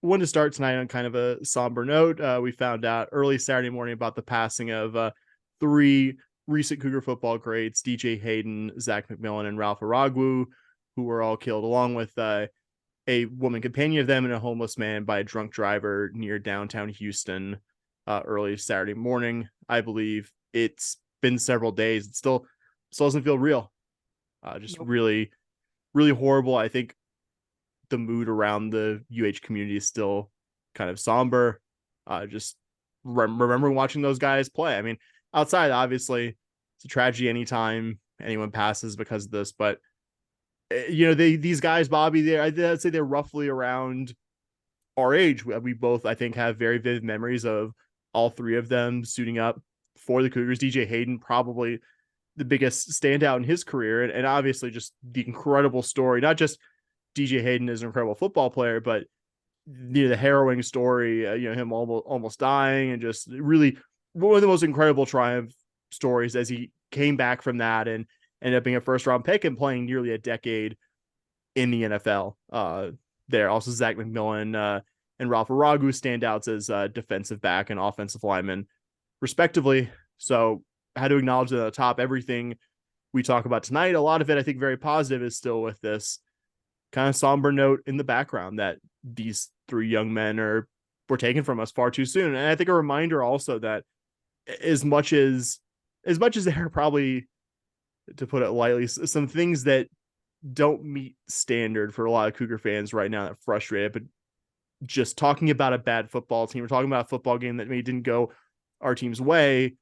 wanted to start tonight on kind of a somber note. We found out early Saturday morning about the passing of three recent Cougar football greats: DJ Hayden, Zach McMillan, and Ralph Aragwu, who were all killed, along with a woman companion of them and a homeless man by a drunk driver near downtown Houston early Saturday morning. I believe it's been several days. It still doesn't feel real. Just Nope. really, really horrible. I think the mood around the community is still kind of somber. Just remembering watching those guys play. I mean, outside, obviously, it's a tragedy anytime anyone passes because of this, but these guys, Bobby, I'd say they're roughly around our age. We both, I think, have very vivid memories of all three of them suiting up for the Cougars. DJ Hayden, probably the biggest standout in his career, and obviously just the incredible story. Not just DJ Hayden is an incredible football player, but the harrowing story. Him almost dying, and just really one of the most incredible triumph stories as he came back from that and ended up being a first round pick and playing nearly a decade in the NFL. There also Zach McMillan and Ralph Aragu standouts as defensive back and offensive lineman, respectively. So I had to acknowledge that at the top, everything we talk about tonight, a lot of it I think very positive, is still with this kind of somber note in the background that these three young men were taken from us far too soon. And I think a reminder also that as much as there are probably, to put it lightly, some things that don't meet standard for a lot of Cougar fans right now that frustrate, but just talking about a bad football team, we're talking about a football game that maybe didn't go our team's way,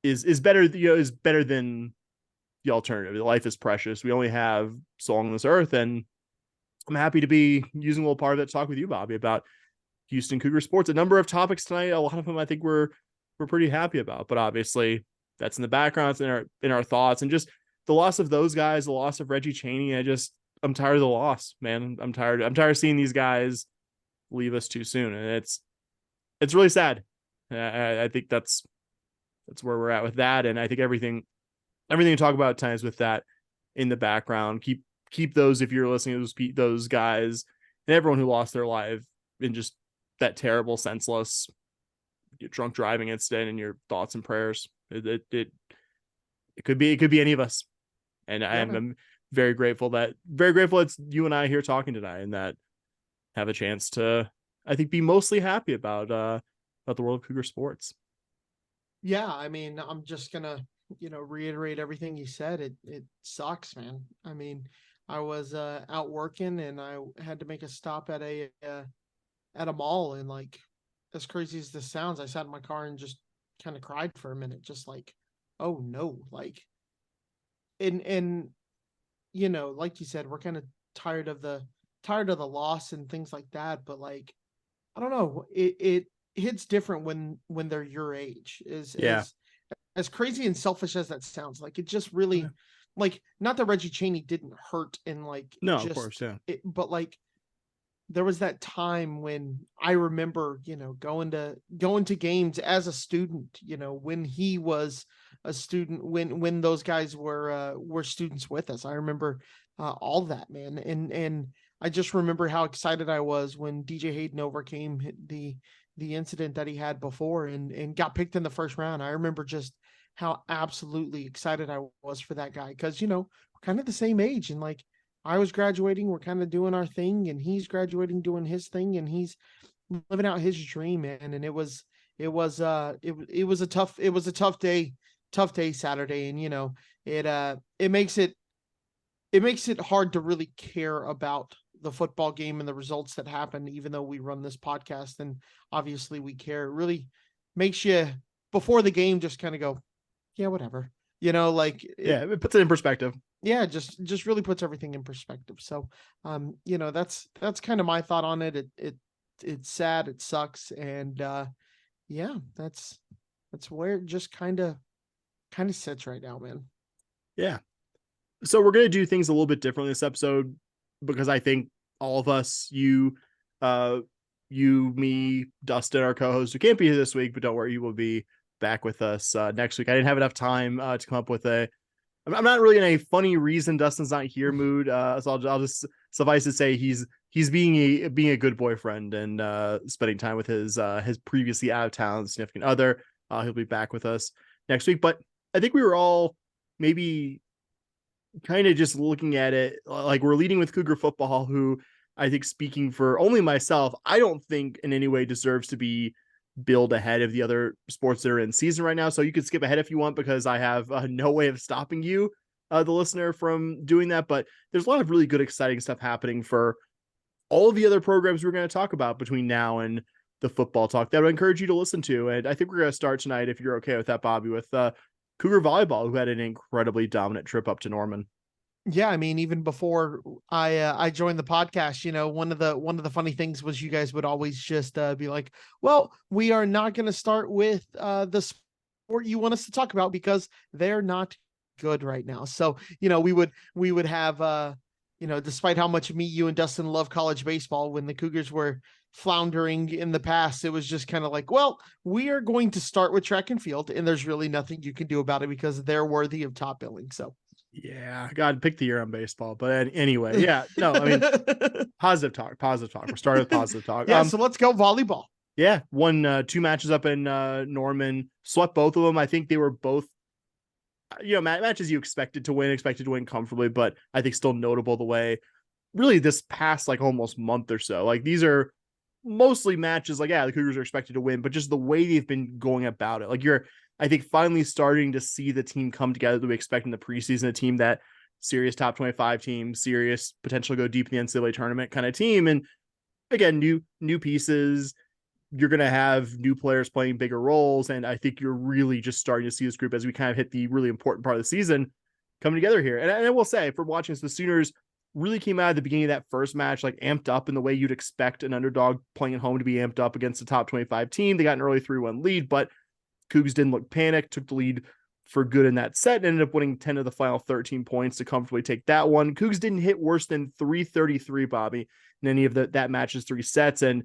is better, is better than the alternative. Life is precious. We only have so long on this earth, and I'm happy to be using a little part of it to talk with you, Bobby, about Houston Cougar sports. A number of topics tonight. A lot of them I think we're pretty happy about, but obviously that's in the background. It's in our thoughts, and just the loss of those guys, the loss of Reggie Chaney. I'm tired of the loss, man. I'm tired of seeing these guys leave us too soon, and it's really sad. I think that's where we're at with that, and I think everything you talk about at times with that in the background. Keep those, if you're listening to those guys and everyone who lost their life in just that terrible, senseless, drunk driving incident in your thoughts and prayers. It could be any of us, and Yeah, man. I'm very grateful it's you and I here talking tonight, and that have a chance to, I think, be mostly happy about the world of Cougar sports. Yeah, I mean, I'm just gonna, reiterate everything you said. It sucks, man. I mean, I was out working and I had to make a stop at a mall, and like, as crazy as this sounds, I sat in my car and just kind of cried for a minute, just like, oh no, like, and like you said, we're kind of tired of the loss and things like that, but like, I don't know, it hits different when they're your age. Is Yeah. as crazy and selfish as that sounds, like, it just really, like, not that Reggie Chaney didn't hurt and like No, of course, just yeah. it, but like, there was that time when I remember, going to games as a student, when he was a student, when those guys were students with us. I remember all that, man. And I just remember how excited I was when DJ Hayden overcame the incident that he had before and got picked in the first round. I remember just how absolutely excited I was for that guy, because we're kind of the same age, and like, I was graduating, we're kind of doing our thing, and he's graduating, doing his thing, and he's living out his dream, man. And it was a tough day Saturday, and it makes it hard to really care about the football game and the results that happen, even though we run this podcast and obviously we care. It really makes you, before the game, just kind of go, yeah, whatever. Like, Yeah, it puts it in perspective. yeah, just really puts everything in perspective. So that's kind of my thought on it. It's sad, it sucks, and yeah, that's where it just kind of sits right now, man. Yeah. So we're gonna do things a little bit differently this episode, because I think all of us, uh, me, Dustin, our co-host, who can't be here this week, but don't worry, you will be back with us next week. I didn't have enough time to come up with a. I'm not really in a funny reason Dustin's not here mood, so I'll just suffice to say, he's being a good boyfriend and spending time with his previously out of town significant other. He'll be back with us next week. But I think we were all maybe kind of just looking at it like we're leading with Cougar football, who I think, speaking for only myself, I don't think in any way deserves to be billed ahead of the other sports that are in season right now. So you could skip ahead if you want, because I have no way of stopping you, the listener, from doing that. But there's a lot of really good, exciting stuff happening for all of the other programs we're going to talk about between now and the football talk that I would encourage you to listen to. And I think we're going to start tonight, if you're okay with that, Bobby, with Cougar Volleyball, who had an incredibly dominant trip up to Norman. Yeah, I mean, even before I joined the podcast, one of the funny things was you guys would always just be like, "Well, we are not going to start with the sport you want us to talk about because they're not good right now." So, we would have despite how much me, you, and Dustin love college baseball, when the Cougars were floundering in the past, it was just kind of like, well, we are going to start with track and field, and there's really nothing you can do about it because they're worthy of top billing. So. Yeah, God, pick the year on baseball. But anyway, yeah, no, I mean, positive talk, positive talk. We're starting with positive talk. Yeah, so let's go volleyball. Yeah, won 2 matches up in Norman, swept both of them. I think they were both, matches you expected to win comfortably, but I think still notable the way, really, this past like almost month or so. Like, these are mostly matches like, yeah, the Cougars are expected to win, but just the way they've been going about it. Like, you're, I think, finally starting to see the team come together that we expect in the preseason, a team that serious top 25 team, serious potential to go deep in the NCAA tournament kind of team. And again, new pieces. You're going to have new players playing bigger roles. And I think you're really just starting to see this group, as we kind of hit the really important part of the season, coming together here. And I will say, from watching this, the Sooners really came out at the beginning of that first match, like amped up in the way you'd expect an underdog playing at home to be amped up against a top 25 team. They got an early 3-1 lead, but Cougs didn't look panicked, took the lead for good in that set, and ended up winning 10 of the final 13 points to comfortably take that one. Cougs didn't hit worse than 333, Bobby, in any of that match's 3 sets. And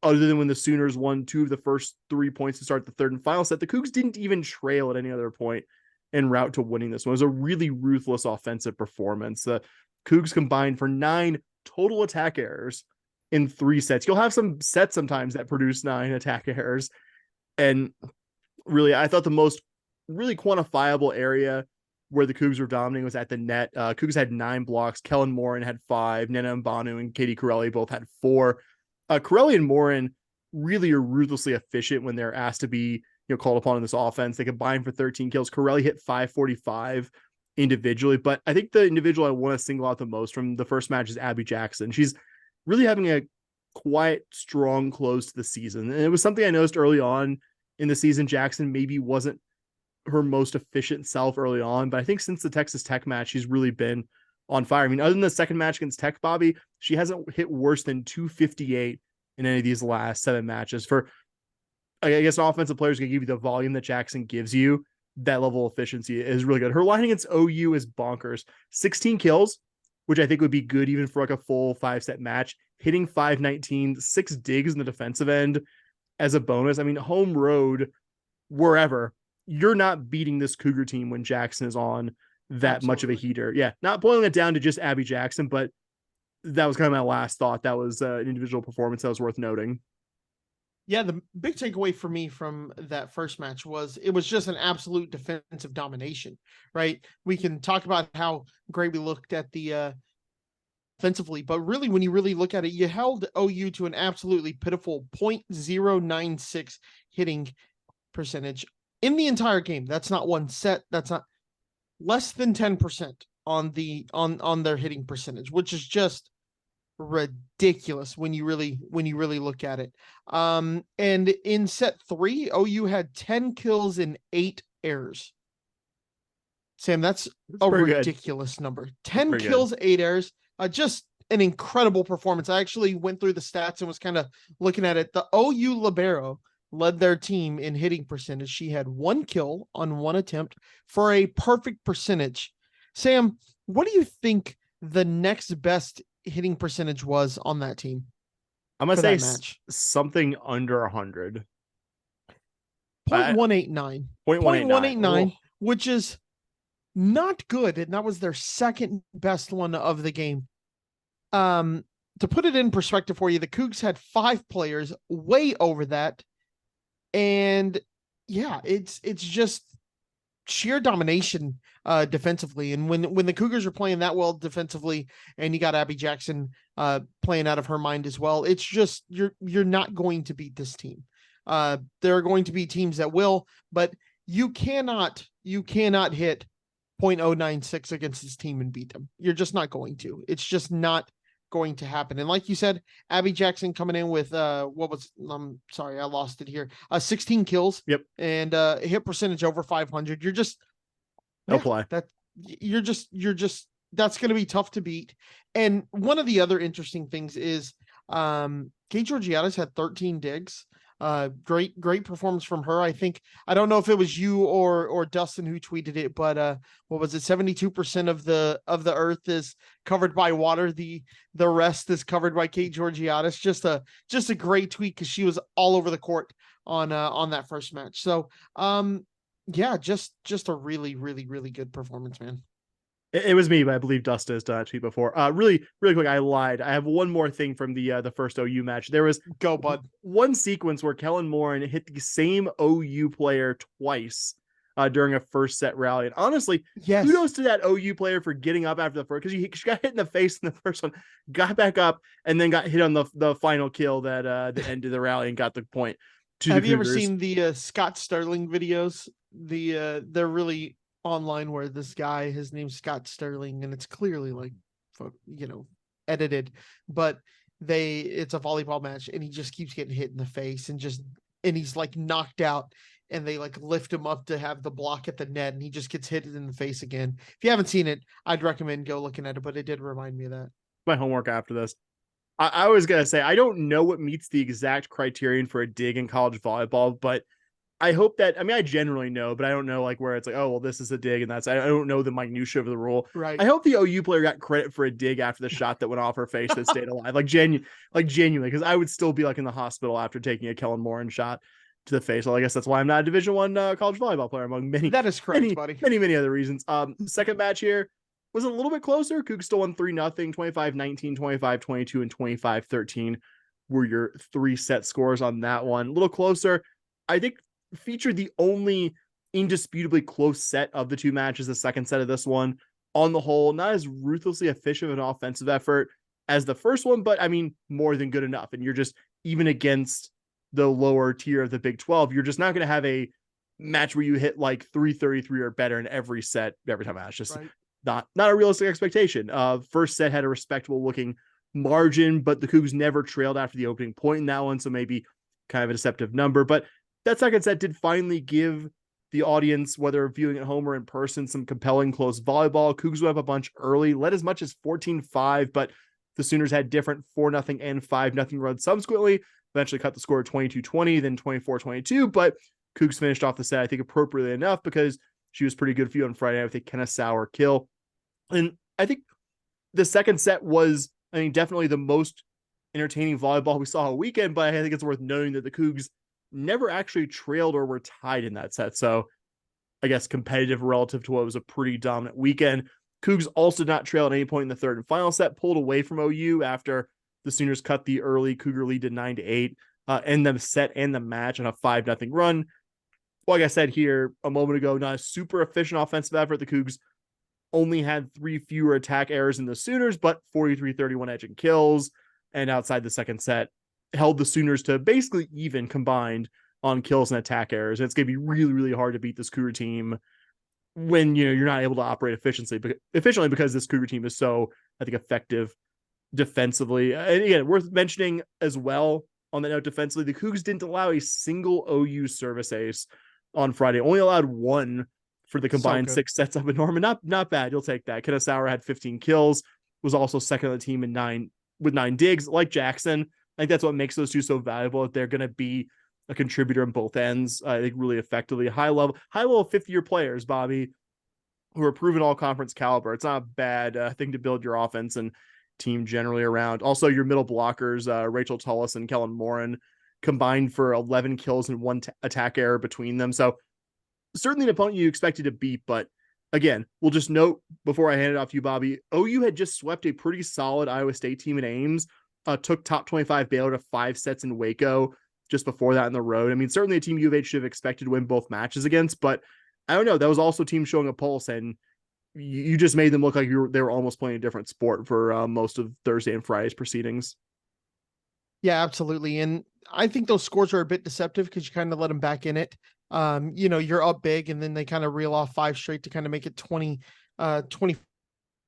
other than when the Sooners won 2 of the first 3 points to start the third and final set, the Cougs didn't even trail at any other point en route to winning this one. It was a really ruthless offensive performance. The Cougs combined for 9 total attack errors in 3 sets. You'll have some sets sometimes that produce 9 attack errors. And really, I thought the most really quantifiable area where the Cougs were dominating was at the net. Cougs had 9 blocks. Kellen Morin had 5. Nena Mbanu and Katie Corelli both had 4. Corelli and Morin really are ruthlessly efficient when they're asked to be called upon in this offense. They combined for 13 kills. Corelli hit 545 individually, but I think the individual I want to single out the most from the first match is Abby Jackson. She's really having a quiet, strong close to the season. And it was something I noticed early on in the season. Jackson maybe wasn't her most efficient self early on, but I think since the Texas Tech match, she's really been on fire. I mean, other than the second match against Tech, Bobby, she hasn't hit worse than 258 in any of these last 7 matches. For, I guess, an offensive player is going to give you the volume that Jackson gives you. That level of efficiency is really good. Her line against OU is bonkers. 16 kills, which I think would be good even for like a full 5-set match. Hitting 519, 6 digs in the defensive end as a bonus. I mean, home, road, wherever, you're not beating this Cougar team when Jackson is on that Absolutely. Much of a heater. Yeah, not boiling it down to just Abby Jackson, but that was kind of my last thought. That was an individual performance that was worth noting. Yeah, the big takeaway for me from that first match was it was just an absolute defensive domination, right? We can talk about how great we looked at the offensively, but really, when you really look at it, you held OU to an absolutely pitiful 0.096 hitting percentage in the entire game. That's not one set. That's not less than 10% on their hitting percentage, which is just ridiculous when you really look at it. And in set 3, OU had 10 kills and 8 errors. Sam, that's a ridiculous number. 10 kills, 8 errors. Just an incredible performance. I actually went through the stats and was kind of looking at it. The OU libero led their team in hitting percentage. She had 1 kill on 1 attempt for a perfect percentage. Sam, what do you think the next best hitting percentage was on that team? I'm going to say something under 100. 0.189. 0.189, which is not good. And that was their second best one of the game. Um, to put it in perspective for you, the Cougs had 5 players way over that. And yeah, it's just sheer domination defensively. And when the Cougars are playing that well defensively, and you got Abby Jackson playing out of her mind as well, it's just you're not going to beat this team. There are going to be teams that will, but you cannot hit .096 against this team and beat them. You're just not going to. It's just not going to happen. And like you said, Abby Jackson coming in with what was I'm sorry, I lost it here. 16 kills. Yep. And hit percentage over 500. You're just no play. You're just that's going to be tough to beat. And one of the other interesting things is Kate Georgiadis had 13 digs. Great performance from her. I don't know if it was you or Dustin who tweeted it, but what was it? 72% of the earth is covered by water. The rest is covered by Kate Georgiadis. Just a great tweet because she was all over the court on that first match. So yeah, just a really, really, really good performance, man. It was me, but I believe Dustin has done that tweet before. Really, really quick, I lied. I have one more thing from the first OU match. There was Go, bud. one sequence where Kellen Morin hit the same OU player twice during a first set rally. And honestly, Yes. kudos to that OU player for getting up after the first, because she got hit in the face in the first one, got back up, and then got hit on the final kill that ended the rally and got the point. Have you ever seen the Scott Sterling videos? They're really online, where this guy, his name's Scott Sterling, and it's clearly like, edited, but it's a volleyball match, and he just keeps getting hit in the face, and he's like knocked out, and they like lift him up to have the block at the net, and he just gets hit in the face again. If you haven't seen it, I'd recommend go looking at it, but it did remind me of that. My homework after this. I was going to say, I don't know what meets the exact criterion for a dig in college volleyball, but I hope that, I mean, I generally know, but I don't know like where it's like, oh, well, this is a dig and I don't know the minutia of the rule. Right. I hope the OU player got credit for a dig after the shot that went off her face that stayed alive. Like genuinely, because I would still be like in the hospital after taking a Kellen Morin shot to the face. Well, I guess that's why I'm not a Division I college volleyball player, among many. That is correct, buddy. Many other reasons. Second match here was a little bit closer. Cougs still won 3-0, 25-19, 25-22, and 25-13 were your 3 set scores on that one. A little closer. I think featured the only indisputably close set of the 2 matches, the second set of this one. On the whole, not as ruthlessly efficient of an offensive effort as the first one, but I mean, more than good enough. And you're just, even against the lower tier of the Big 12, you're just not going to have a match where you hit like 333 or better in every set, every time. It's just right. not a realistic expectation. First set had a respectable looking margin, but the Cougs never trailed after the opening point in that one, so maybe kind of a deceptive number. But that second set did finally give the audience, whether viewing at home or in person, some compelling close volleyball. Cougs went up a bunch early, led as much as 14-5, but the Sooners had different 4-0 and 5-0 runs subsequently, eventually cut the score 22-20, then 24-22, but Cougs finished off the set, I think, appropriately enough, because she was pretty good for you on Friday night with a Kenna Sauer kill. And I think the second set was, I mean, definitely the most entertaining volleyball we saw all weekend, but I think it's worth noting that the Cougs never actually trailed or were tied in that set. So I guess competitive relative to what was a pretty dominant weekend. Cougs also did not trail at any point in the third and final set, pulled away from OU after the Sooners cut the early Cougar lead to 9-8, end the set and the match on a 5-0 run. Like I said here a moment ago, not a super efficient offensive effort. The Cougs only had 3 fewer attack errors than the Sooners, but 43-31 edge and kills. And outside the second set, held the Sooners to basically even combined on kills and attack errors. And it's going to be really, really hard to beat this Cougar team when you're not able to operate efficiently because this Cougar team is so, I think, effective defensively. And again, worth mentioning as well on that note, defensively, the Cougs didn't allow a single OU service ace on Friday. Only allowed 1 for the combined 6 sets up in Norman. Not bad. You'll take that. Kenna Sauer had 15 kills, was also second on the team with 9 digs. Like Jackson, I think that's what makes those two so valuable. They're going to be a contributor on both ends. I think really effectively. High level 50-year players, Bobby, who are proven all conference caliber. It's not a bad thing to build your offense and team generally around. Also, your middle blockers, Rachel Tullis and Kellen Morin, combined for 11 kills and 1 attack error between them. So certainly an opponent you expected to beat, but again, we'll just note before I hand it off to you, Bobby, OU had just swept a pretty solid Iowa State team in Ames, took top 25 Baylor to 5 sets in Waco just before that on the road. I mean, certainly a team U of H should have expected to win both matches against, but I don't know. That was also a team showing a pulse, and you just made them look like they were almost playing a different sport for most of Thursday and Friday's proceedings. Yeah, absolutely. And I think those scores are a bit deceptive because you kind of let them back in it. You're up big and then they kind of reel off five straight to kind of make it 20.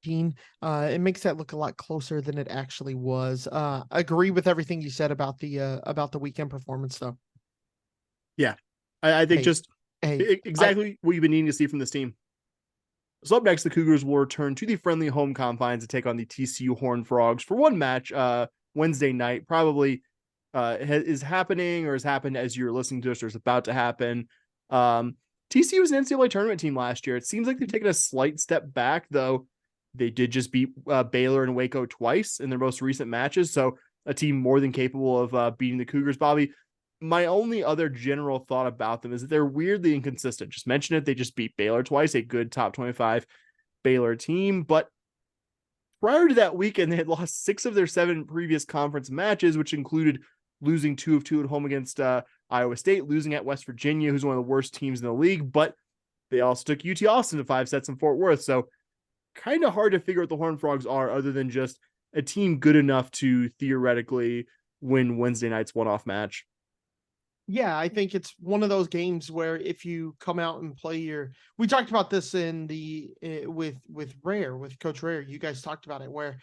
It makes that look a lot closer than it actually was. Agree with everything you said about the weekend performance though. Yeah. I think Hey, just hey, exactly what you've been needing to see from this team. So up next, the Cougars will return to the friendly home confines to take on the TCU Horned Frogs for one match Wednesday night. Probably is happening or has happened as you're listening to us or is about to happen. TCU was an NCAA tournament team last year. It seems like they've taken a slight step back, though. They did just beat Baylor and Waco twice in their most recent matches. So a team more than capable of beating the Cougars. Bobby, my only other general thought about them is that they're weirdly inconsistent. Just mention it. They just beat Baylor twice, a good top 25 Baylor team. But prior to that weekend, they had lost 6 of their 7 previous conference matches, which included losing 2 of 2 at home against Iowa State, losing at West Virginia, who's one of the worst teams in the league. But they also took UT Austin to 5 sets in Fort Worth. So kind of hard to figure what the Horned Frogs are other than just a team good enough to theoretically win Wednesday night's one-off match. yeah, I think it's one of those games where if you come out and play we talked about this in the with Rare, with Coach Rare, you guys talked about it where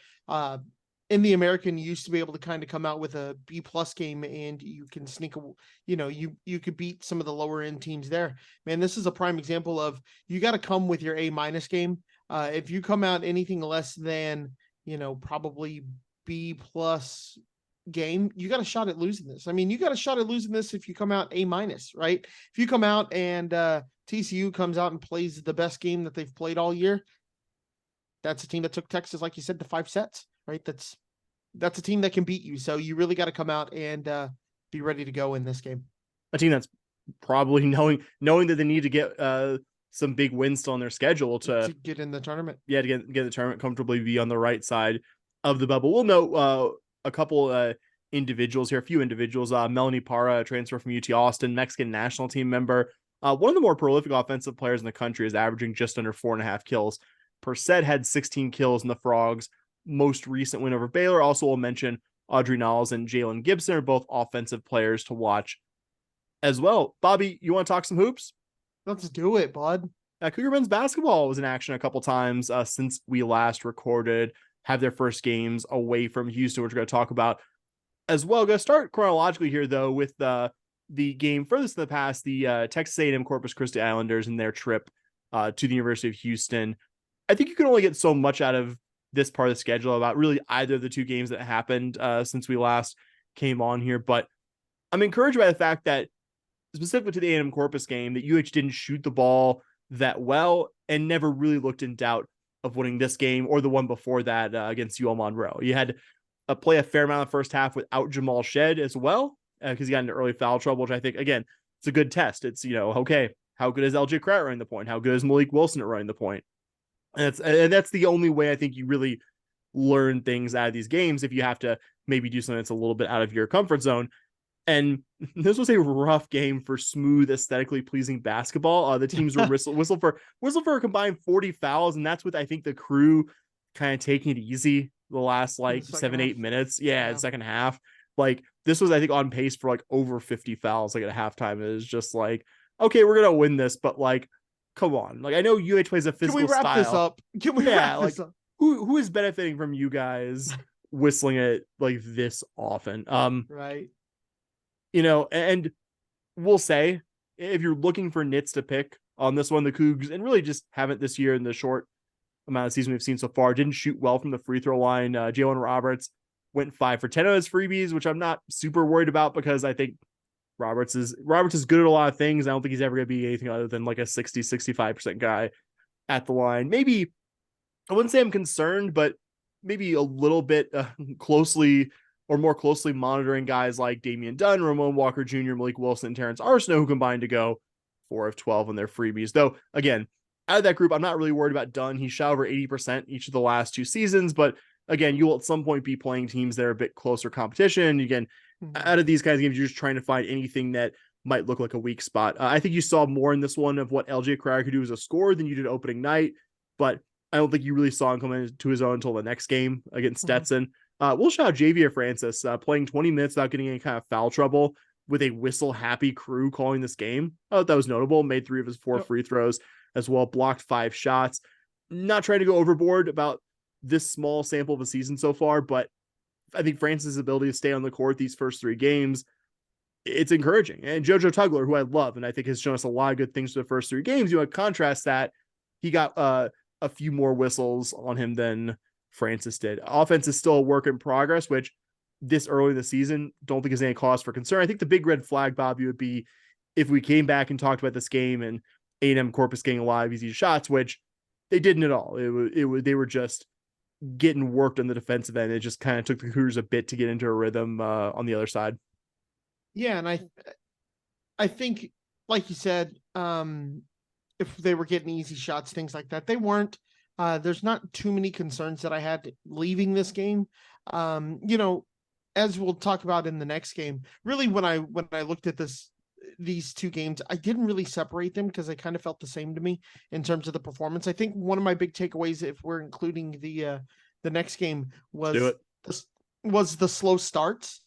in the American you used to be able to kind of come out with a B+ game and you can you could beat some of the lower end teams there. Man, this is a prime example of you got to come with your A- game. If you come out anything less than, probably B+ game, you got a shot at losing this. I mean, you got a shot at losing this if you come out A-, right? If you come out and TCU comes out and plays the best game that they've played all year, that's a team that took Texas, like you said, to 5 sets, right? That's a team that can beat you. So you really got to come out and be ready to go in this game. A team that's probably knowing that they need to get some big wins still on their schedule to get in the tournament. Yeah, to get the tournament comfortably, be on the right side of the bubble. We'll note a couple individuals here, a few individuals. Melanie Parra, a transfer from UT Austin, Mexican national team member. One of the more prolific offensive players in the country, is averaging just under 4.5 kills per set, had 16 kills in the Frogs' most recent win over Baylor. Also, we'll mention Audrey Knowles and Jalen Gibson are both offensive players to watch as well. Bobby, you want to talk some hoops? Let's do it, bud. Cougar men's basketball was in action a couple times since we last recorded, have their first games away from Houston, which we're going to talk about as well. Going to start chronologically here, though, with the game furthest in the past, the Texas A&M Corpus Christi Islanders and their trip to the University of Houston. I think you can only get so much out of this part of the schedule about really either of the 2 games that happened since we last came on here, but I'm encouraged by the fact that specifically to the A&M Corpus game, that UH didn't shoot the ball that well and never really looked in doubt of winning this game or the one before that against UL Monroe. You had to play a fair amount of the first half without Jamal Shed as well because he got into early foul trouble, which I think, again, it's a good test. It's, okay, how good is LJ Kraut running the point? How good is Malik Wilson at running the point? And that's the only way I think you really learn things out of these games, if you have to maybe do something that's a little bit out of your comfort zone. And this was a rough game for smooth, aesthetically pleasing basketball. The teams were whistle for a combined 40 fouls, and that's with, I think, the crew kind of taking it easy the last 7-8 minutes. Yeah, the second half. Like, this was, I think, on pace for over 50 fouls at halftime. It was just okay, we're gonna win this, but come on. I know UH plays a physical style. Can we wrap this up? Can we wrap this up? Who is benefiting from you guys whistling it this often? Right. And we'll say, if you're looking for nits to pick on this one, the Cougs, and really just haven't this year in the short amount of season we've seen so far, didn't shoot well from the free throw line. Jalen Roberts went 5 for 10 on his freebies, which I'm not super worried about because I think Roberts is good at a lot of things. I don't think he's ever going to be anything other than a 60-65% guy at the line. Maybe, I wouldn't say I'm concerned, but maybe a little bit more closely monitoring guys like Damian Dunn, Ramon Walker Jr., Malik Wilson, and Terrence Arsenault, who combined to go 4 of 12 on their freebies. Though, again, out of that group, I'm not really worried about Dunn. He shot over 80% each of the last 2 seasons, but again, you will at some point be playing teams that are a bit closer competition. Again, out of these kinds of games, you're just trying to find anything that might look like a weak spot. I think you saw more in this one of what LJ Cryer could do as a scorer than you did opening night, but I don't think you really saw him come into his own until the next game against Stetson. We'll shout out Javier Francis playing 20 minutes without getting any kind of foul trouble with a whistle happy crew calling this game. I thought that was notable. Made 3 of his 4 free throws as well, blocked 5 shots. Not trying to go overboard about this small sample of a season so far, but I think Francis' ability to stay on the court these first 3 games, it's encouraging. And JoJo Tugler, who I love, and I think has shown us a lot of good things for the first 3 games, you want to contrast that, he got a few more whistles on him than Francis did. Offense is still a work in progress, which this early in the season, don't think is any cause for concern. I think the big red flag, Bobby, would be if we came back and talked about this game and A&M Corpus getting a lot of easy shots, which they didn't at all. They were just getting worked on the defensive end. It just kind of took the Cougars a bit to get into a rhythm on the other side. Yeah, and I think, like you said, if they were getting easy shots, things like that, they weren't. There's not too many concerns that I had leaving this game. As we'll talk about in the next game, really when I looked at these 2 games, I didn't really separate them because they kind of felt the same to me in terms of the performance. I think one of my big takeaways, if we're including the next game, was the slow starts.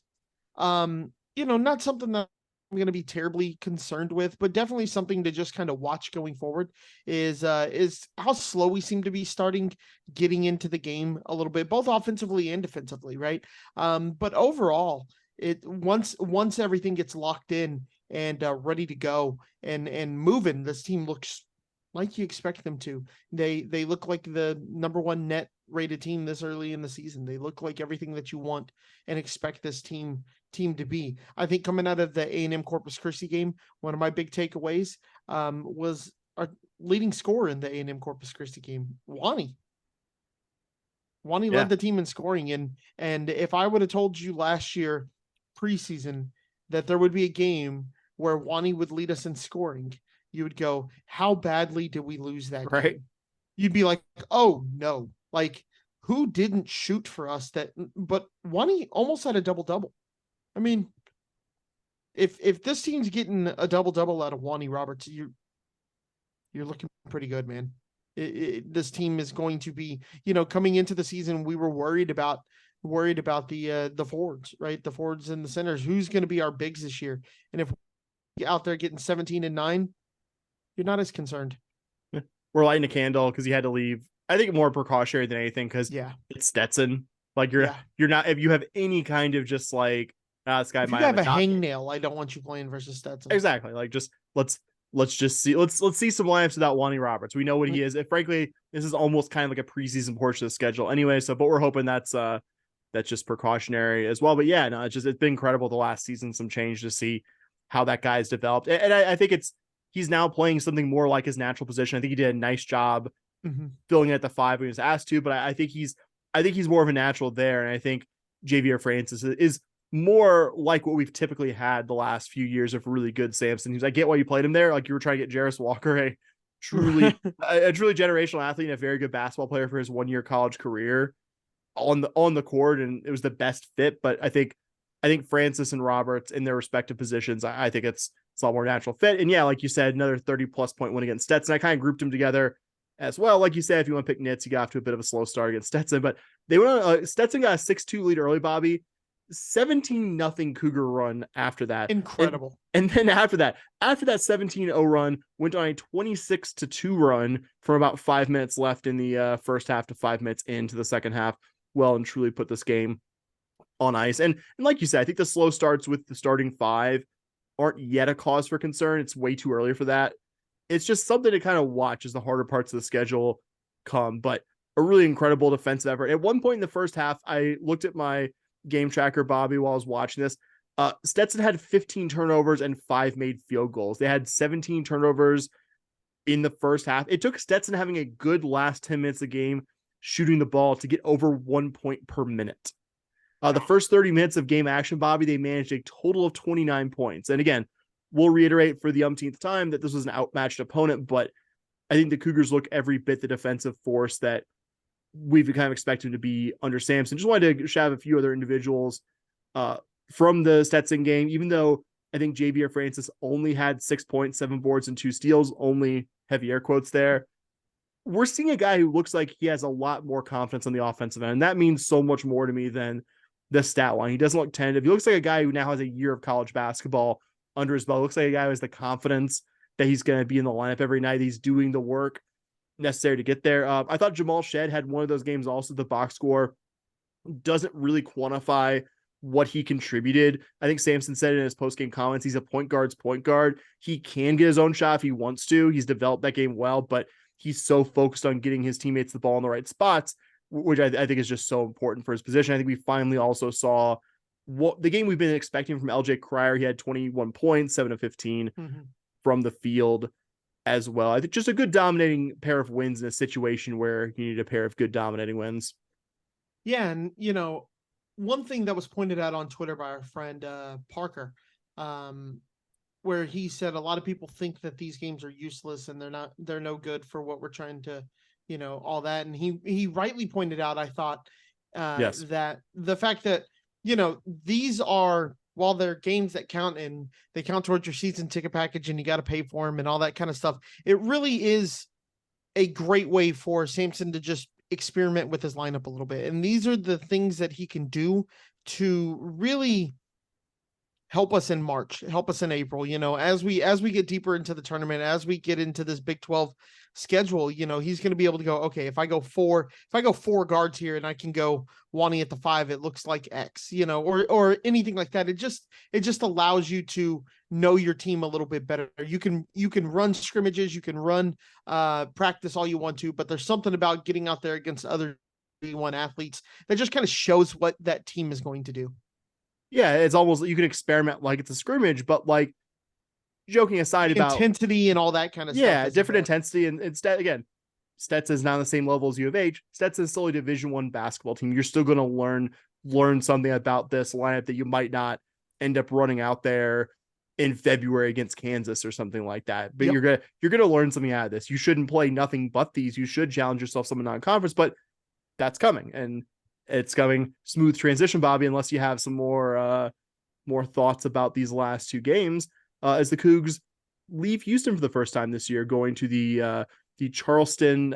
Not something that I'm going to be terribly concerned with, but definitely something to just kind of watch going forward is how slow we seem to be starting getting into the game a little bit, both offensively and defensively. Right. But overall, once everything gets locked in and ready to go and moving, this team looks like you expect them to. They look like the number 1 net rated team this early in the season. They look like everything that you want and expect this team to be. I think coming out of the A&M Corpus Christi game, one of my big takeaways was our leading scorer in the A&M Corpus Christi game, Wani. Led the team in scoring, and if I would have told you last year preseason that there would be a game where Wani would lead us in scoring, you would go, how badly did we lose that game? You'd be like, oh no, like who didn't shoot for us but Wani almost had a double-double. I mean, if this team's getting a double-double out of Wani Roberts, you're looking pretty good, man. This team is going to be, coming into the season, we were worried about the forwards, right? The forwards and the centers. Who's going to be our bigs this year? And if we're out there getting 17 and 9, you're not as concerned. We're lighting a candle because he had to leave. I think more precautionary than anything because it's Stetson. Like you're not, if you have any kind of just like, this guy if might you have a hangnail, I don't want you playing versus Stetson. Exactly. Like just let's just see. Let's see some lineups without Wani Roberts. We know what he is. And frankly, this is almost kind of like a preseason portion of the schedule anyway. So, but we're hoping that's just precautionary as well. But yeah, no, it's been incredible the last season. Some change to see how that guy's developed, and I think he's now playing something more like his natural position. I think he did a nice job filling it at the 5 when he was asked to. But I think he's more of a natural there, and I think Javier Francis is more like what we've typically had the last few years of really good Samson. I get why you played him there. Like you were trying to get Jarris Walker, a truly generational athlete and a very good basketball player for his 1-year college career on the court. And it was the best fit. But I think Francis and Roberts in their respective positions, I think it's a lot more natural fit. And yeah, like you said, another 30+ point win against Stetson. I kind of grouped them together as well. Like you said, if you want to pick nits, you got off to a bit of a slow start against Stetson, but they went on Stetson got a 6-2 lead early, Bobby. 17-0 Cougar run after that. Incredible. And then after that 17-0 run, went on a 26-2 run from about 5 minutes left in the first half to 5 minutes into the second half. Well, and truly put this game on ice. And like you said, I think the slow starts with the starting 5 aren't yet a cause for concern. It's way too early for that. It's just something to kind of watch as the harder parts of the schedule come, but a really incredible defensive effort. At one point in the first half, I looked at my game tracker, Bobby, while I was watching this. Stetson had 15 turnovers and 5 made field goals. They had 17 turnovers in the first half. It took Stetson having a good last 10 minutes of game shooting the ball to get over 1 point per minute. The first 30 minutes of game action, Bobby, they managed a total of 29 points. And again, we'll reiterate for the umpteenth time that this was an outmatched opponent, but I think the Cougars look every bit the defensive force that we've kind of expected to be under Sampson. Just wanted to shout out a few other individuals from the Stetson game, even though I think Javier Francis only had 6 points, 7 boards, and 2 steals, only heavy air quotes there. We're seeing a guy who looks like he has a lot more confidence on the offensive end. And that means so much more to me than the stat line. He doesn't look tentative. He looks like a guy who now has a year of college basketball under his belt. Looks like a guy who has the confidence that he's going to be in the lineup every night. He's doing the work necessary to get there. I thought Jamal Shed had one of those games also. The box score doesn't really quantify what he contributed. I think Sampson said in his post-game comments, he's a point guard's point guard. He can get his own shot if he wants to. He's developed that game well, but he's so focused on getting his teammates the ball in the right spots, which I think is just so important for his position. I think we finally also saw what the game we've been expecting from LJ Cryer. He had 21 points, 7 of 15 from the field as well. I think just a good dominating pair of wins in a situation where you need a pair of good dominating wins. Yeah, and one thing that was pointed out on Twitter by our friend Parker, where he said a lot of people think that these games are useless and they're no good for what we're trying to, all that. And he rightly pointed out, I thought, Yes. that the fact that, these are, while they're games that count and they count towards your season ticket package and you got to pay for them and all that kind of stuff, it really is a great way for Sampson to just experiment with his lineup a little bit. And these are the things that he can do to really help us in March, help us in April, as we get deeper into the tournament, as we get into this Big 12 schedule, he's going to be able to go, okay, if I go four guards here and I can go Wani at the 5, it looks like X, or anything like that. It just allows you to know your team a little bit better. You can run scrimmages, you can run practice all you want to, but there's something about getting out there against other D1 athletes that just kind of shows what that team is going to do. Yeah, it's almost, you can experiment like it's a scrimmage, but like, joking aside about intensity and all that kind of stuff. Yeah, different intensity. And instead, again, Stetson's not on the same level as U of H. Stetson's still a Division I basketball team. You're still going to learn something about this lineup that you might not end up running out there in February against Kansas or something like that. But you're gonna learn something out of this. You shouldn't play nothing but these. You should challenge yourself some non-conference, but that's coming, and it's coming. Smooth transition, Bobby, unless you have some more thoughts about these last 2 games, as the Cougs leave Houston for the first time this year, going to the Charleston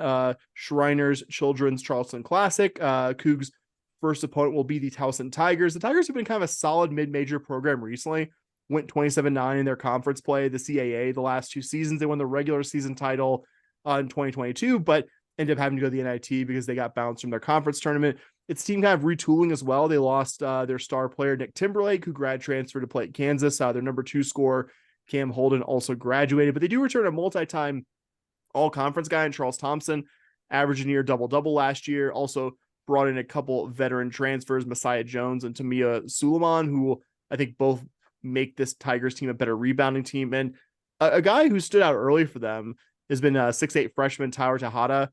Shriners Children's Charleston Classic. Cougs' first opponent will be the Towson Tigers. The Tigers have been kind of a solid mid-major program recently. Went 27-9 in their conference play, the CAA, the last 2 seasons. They won the regular season title in 2022, but ended up having to go to the NIT because they got bounced from their conference tournament. Its team kind of retooling as well. They lost their star player, Nick Timberlake, who grad transferred to play at Kansas. Their number 2 scorer, Cam Holden, also graduated, but they do return a multi-time all-conference guy in Charles Thompson, averaging near double-double last year. Also brought in a couple veteran transfers, Messiah Jones and Tamia Suleiman, who I think both make this Tigers team a better rebounding team. And a guy who stood out early for them has been 6'8" freshman Tyler Tejada.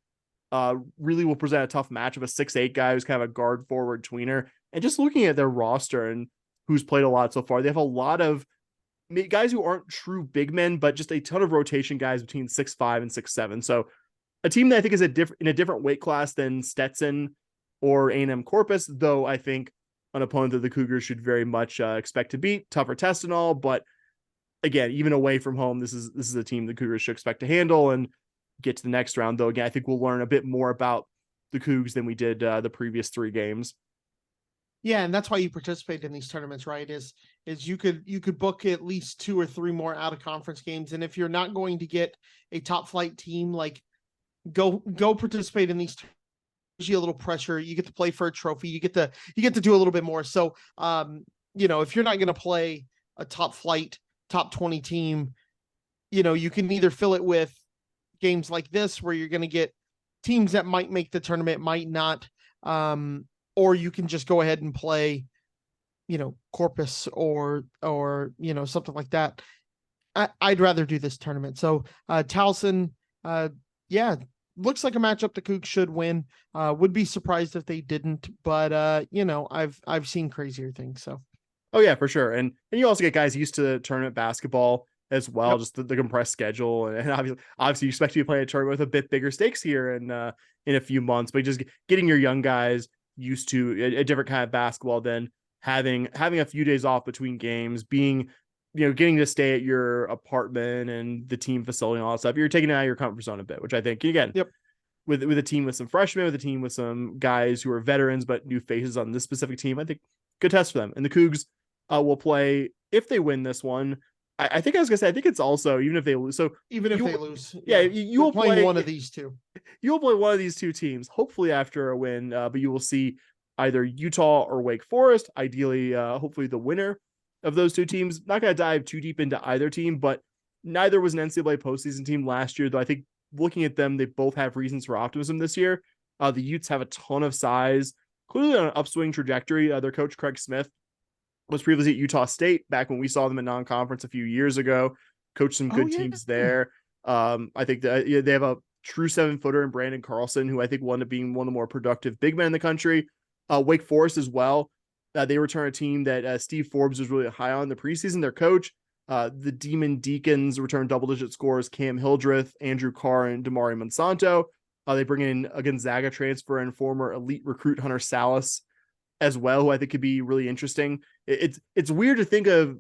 Really will present a tough match of a 6'8" guy who's kind of a guard forward tweener. And just looking at their roster and who's played a lot so far, they have a lot of guys who aren't true big men, but just a ton of rotation guys between 6'5" and 6'7". So a team that I think is in a different weight class than Stetson or A&M Corpus, though I think an opponent that the Cougars should very much expect to beat. Tougher test and all, but again, even away from home, this is a team the Cougars should expect to handle and get to the next round. Though again, I think we'll learn a bit more about the Cougs than we did the previous 3 games. Yeah, and that's why you participate in these tournaments, right? Is you could book at least 2 or 3 more out of conference games, and if you're not going to get a top flight team, like go participate in these. Gives you a little pressure. You get to play for a trophy. You get to do a little bit more. So, if you're not going to play a top flight, top 20 team, you can either fill it with games like this where you're going to get teams that might make the tournament, might not, or you can just go ahead and play, Corpus or something like that. I'd rather do this tournament. So, Towson, looks like a matchup the Cougs should win. Would be surprised if they didn't, but I've seen crazier things. So, oh yeah, for sure. And you also get guys used to tournament basketball as well, Yep. just the compressed schedule. And obviously you expect to be playing a tournament with a bit bigger stakes here in a few months, but just getting your young guys used to a different kind of basketball than having a few days off between games, being getting to stay at your apartment and the team facility and all that stuff. You're taking it out of your comfort zone a bit, which I think, again, Yep. with a team with some freshmen, with a team with some guys who are veterans but new faces on this specific team, I think good test for them. And the Cougs will play, if they win this one. I think I was gonna say, I think it's also, even if they lose. So Even if you, they lose, yeah, yeah, you they're will playing play one of these two. you will play one of these two teams, hopefully after a win. But you will see either Utah or Wake Forest. Ideally, hopefully the winner of those two teams. Not going to dive too deep into either team, but neither was an NCAA postseason team last year. Though I think looking at them, they both have reasons for optimism this year. The Utes have a ton of size, clearly on an upswing trajectory. Their coach Craig Smith was previously at Utah State back when we saw them in non-conference a few years ago. Coached some Oh good yeah. teams there. I think that they have a true 7-footer in Brandon Carlson, who I think will end up being one of the more productive big men in the country. Wake Forest as well. They return a team that Steve Forbes was really high on the preseason. Their coach, the Demon Deacons, return double-digit scores. Cam Hildreth, Andrew Carr, and Damari Monsanto. They bring in a Gonzaga transfer and former elite recruit Hunter Salas as well, who I think could be really interesting. It's weird to think of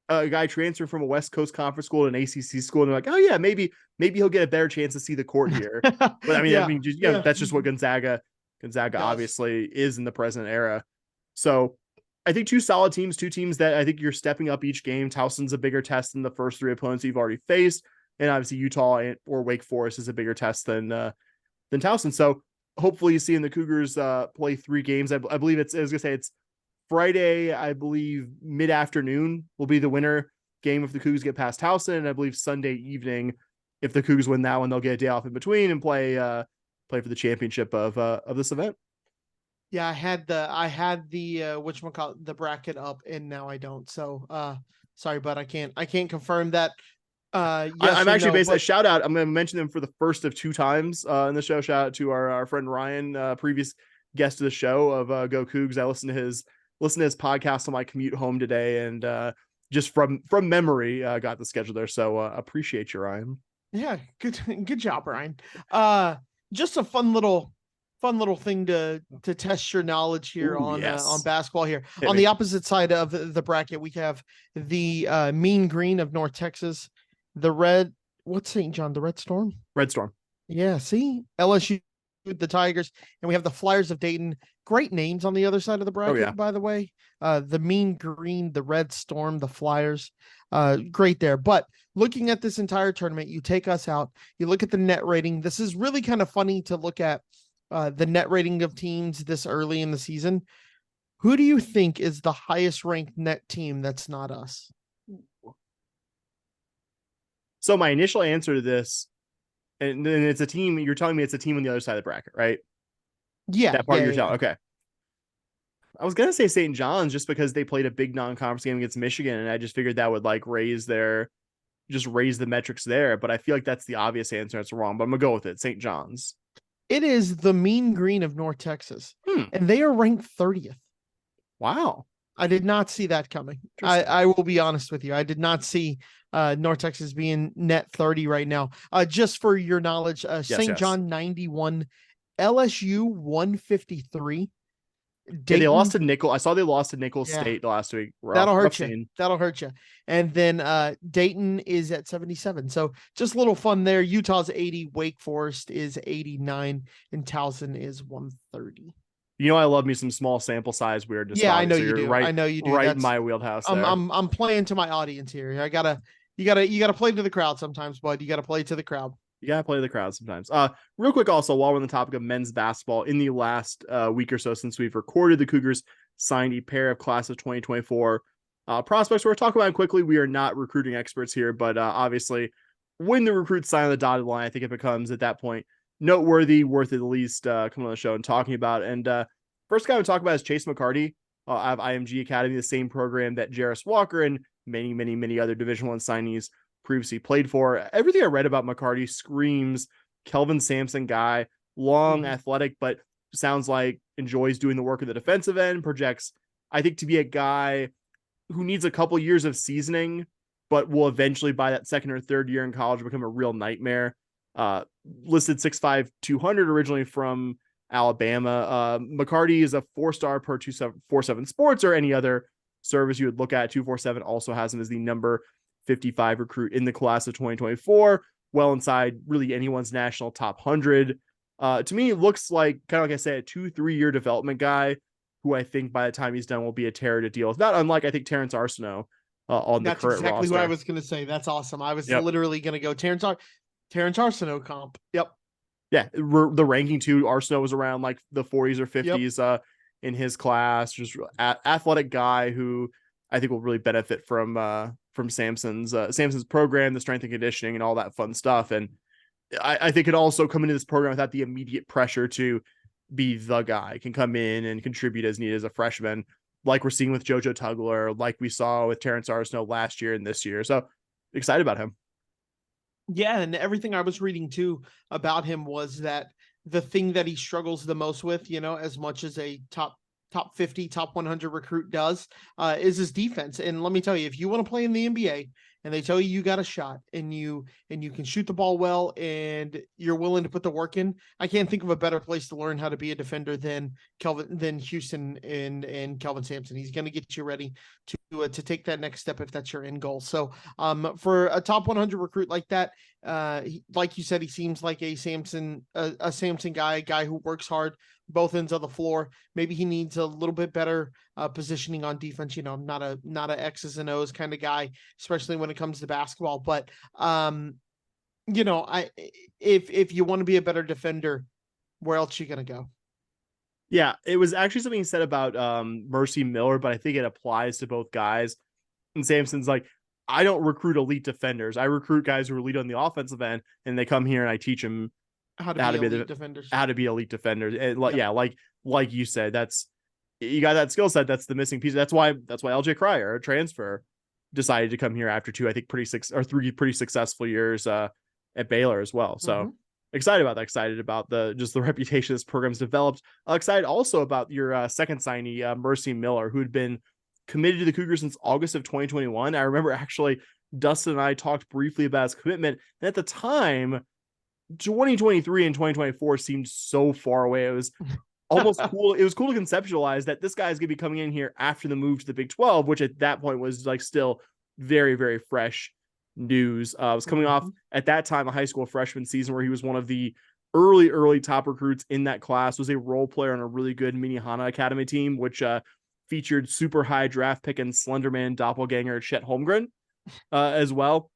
a guy transferring from a West Coast conference school to an ACC school, and they're like, oh yeah, maybe he'll get a better chance to see the court here. But Yeah. Yeah. that's just what Gonzaga It does. obviously is in the present era. So I think two solid teams, two teams that I think you're stepping up each game. Towson's a bigger test than the first three opponents you've already faced, and obviously Utah or Wake Forest is a bigger test than Towson. So hopefully you see in the Cougars play 3 games. I believe I was gonna say it's Friday, I believe mid-afternoon will be the winner game if the Cougars get past Towson, and I believe Sunday evening, if the Cougars win that one, they'll get a day off in between and play for the championship of this event. Yeah, I had the whatchamacallit, the bracket up, and now I don't. So sorry, but I can't confirm that yes I'm or actually no. based a But shout out. I'm going to mention them for the first of 2 times in the show. Shout out to our friend Ryan, previous guest of the show of Go Cougs. I listened to his podcast on my commute home today, and just from memory, got the schedule there. So appreciate you, Ryan. yeah, good job, Brian. Just a fun little thing to test your knowledge here Ooh, on yes. basketball here. Hit On me. the opposite side of the bracket, we have the Mean Green of North Texas, the red, what's St. John, the Red Storm? Red Storm. Yeah, see, LSU, the Tigers, and we have the Flyers of Dayton. Great names on the other side of the Oh yeah. bracket, by the way. The Mean Green, the Red Storm, the Flyers. Great there. But looking at this entire tournament, you take us out, you look at the net rating. This is really kind of funny to look at the net rating of teams this early in the season. Who do you think is the highest ranked net team that's not us? So my initial answer to this, and then it's a team, you're telling me it's a team on the other side of the bracket, right? Yeah, That part yeah, you're yeah, telling. yeah. Okay. I was gonna say St. John's just because they played a big non-conference game against Michigan, and I just figured that would like raise the metrics there. But I feel like that's the obvious answer. It's wrong, but I'm gonna go with it. St. John's. It is the Mean Green of North Texas, Hmm. and they are ranked 30th. Wow. I did not see that coming. Interesting. I will be honest with you. I did not see North Texas being net 30 right now. Just for your knowledge, Yes, St. yes. John 91, LSU 153, Yeah, they lost Dayton. to Nickel. I saw they lost to Nickel Yeah, State last week. that'll Rough hurt you. scene. That'll hurt you. And then Dayton is at 77. So just a little fun there. Utah's 80, Wake Forest is 89, and Towson is 130. I love me some small sample size weirdness, Yeah, I Bobby. know So you you're do. I right, know you do. right in That's my wheelhouse I'm there. I'm I'm playing to my audience here. You gotta play to the crowd sometimes, bud. You gotta play to the crowd. You gotta play the crowd sometimes. Real quick, also while we're on the topic of men's basketball, in the last week or so since we've recorded, the Cougars signed a pair of class of 2024 prospects. We're talking about quickly. We are not recruiting experts here, but obviously, when the recruits sign on the dotted line, I think it becomes at that point noteworthy, worth at least coming on the show and talking about. And first guy to talk about is Chase McCarty out of IMG Academy, the same program that Jarris Walker and many, many, many other Division I signees previously played for. Everything I read about McCarty screams Kelvin Sampson guy, long, athletic, but sounds like enjoys doing the work of the defensive end, projects, I think, to be a guy who needs a couple years of seasoning but will eventually by that second or third year in college become a real nightmare. Listed 6'5", 200 originally from Alabama. McCarty is a 4-star per 247 Sports or any other service you would look at. 247 also has him as the number 55 recruit in the class of 2024, well inside really anyone's national top 100. To me, it looks like, kind of like I said, a 2-3 year development guy who I think by the time he's done will be a terror to deal with. Not unlike, I think, Terrence Arsenault on the That's current exactly what I roster. was going to say. That's awesome. I was Yep. literally going to go Terrence Arsenault comp. Yep. Yeah, the ranking too. Arsenault was around like the 40s or Yep. 50s in his class. Just athletic guy who I think will really benefit from Sampson's program, the strength and conditioning, and all that fun stuff. And I think it also come into this program without the immediate pressure to be the guy. Can come in and contribute as needed as a freshman, like we're seeing with JoJo Tugler, like we saw with Terrence Arsenault last year and this year. So excited about him. Yeah, and everything I was reading too about him was that the thing that he struggles the most with, as much as a top 50, top 100 recruit does, is his defense. And let me tell you, if you want to play in the NBA and they tell you you got a shot and you can shoot the ball well and you're willing to put the work in, I can't think of a better place to learn how to be a defender than Houston and Kelvin Sampson. He's going to get you ready to take that next step if that's your end goal. So for a top 100 recruit like that, like you said, he seems like a Sampson guy, a guy who works hard both ends of the floor. Maybe he needs a little bit better positioning on defense. Not a X's and O's kind of guy, especially when it comes to basketball. But if you want to be a better defender, where else are you gonna go? Yeah, it was actually something he said about Mercy Miller, but I think it applies to both guys. And Sampson's like, I don't recruit elite defenders. I recruit guys who are elite on the offensive end, and they come here and I teach them How to how be to be elite defenders. how to be elite defenders. And Yep. yeah, like you said, that's you got that skill set. That's the missing piece. That's why LJ Cryer, a transfer, decided to come here after three pretty successful years at Baylor as well. So excited about that. Excited about the reputation this program's developed. Excited also about your second signee, Mercy Miller, who had been committed to the Cougars since August of 2021. I remember actually Dustin and I talked briefly about his commitment, and at the time, 2023 and 2024 seemed so far away. It was almost cool. It was cool to conceptualize that this guy's gonna be coming in here after the move to the Big 12, which at that point was like still very, very fresh news. Was coming off at that time a high school freshman season where he was one of the early top recruits in that class, was a role player on a really good Minnehaha Academy team, which featured super high draft pick and Slenderman doppelganger Chet Holmgren as well.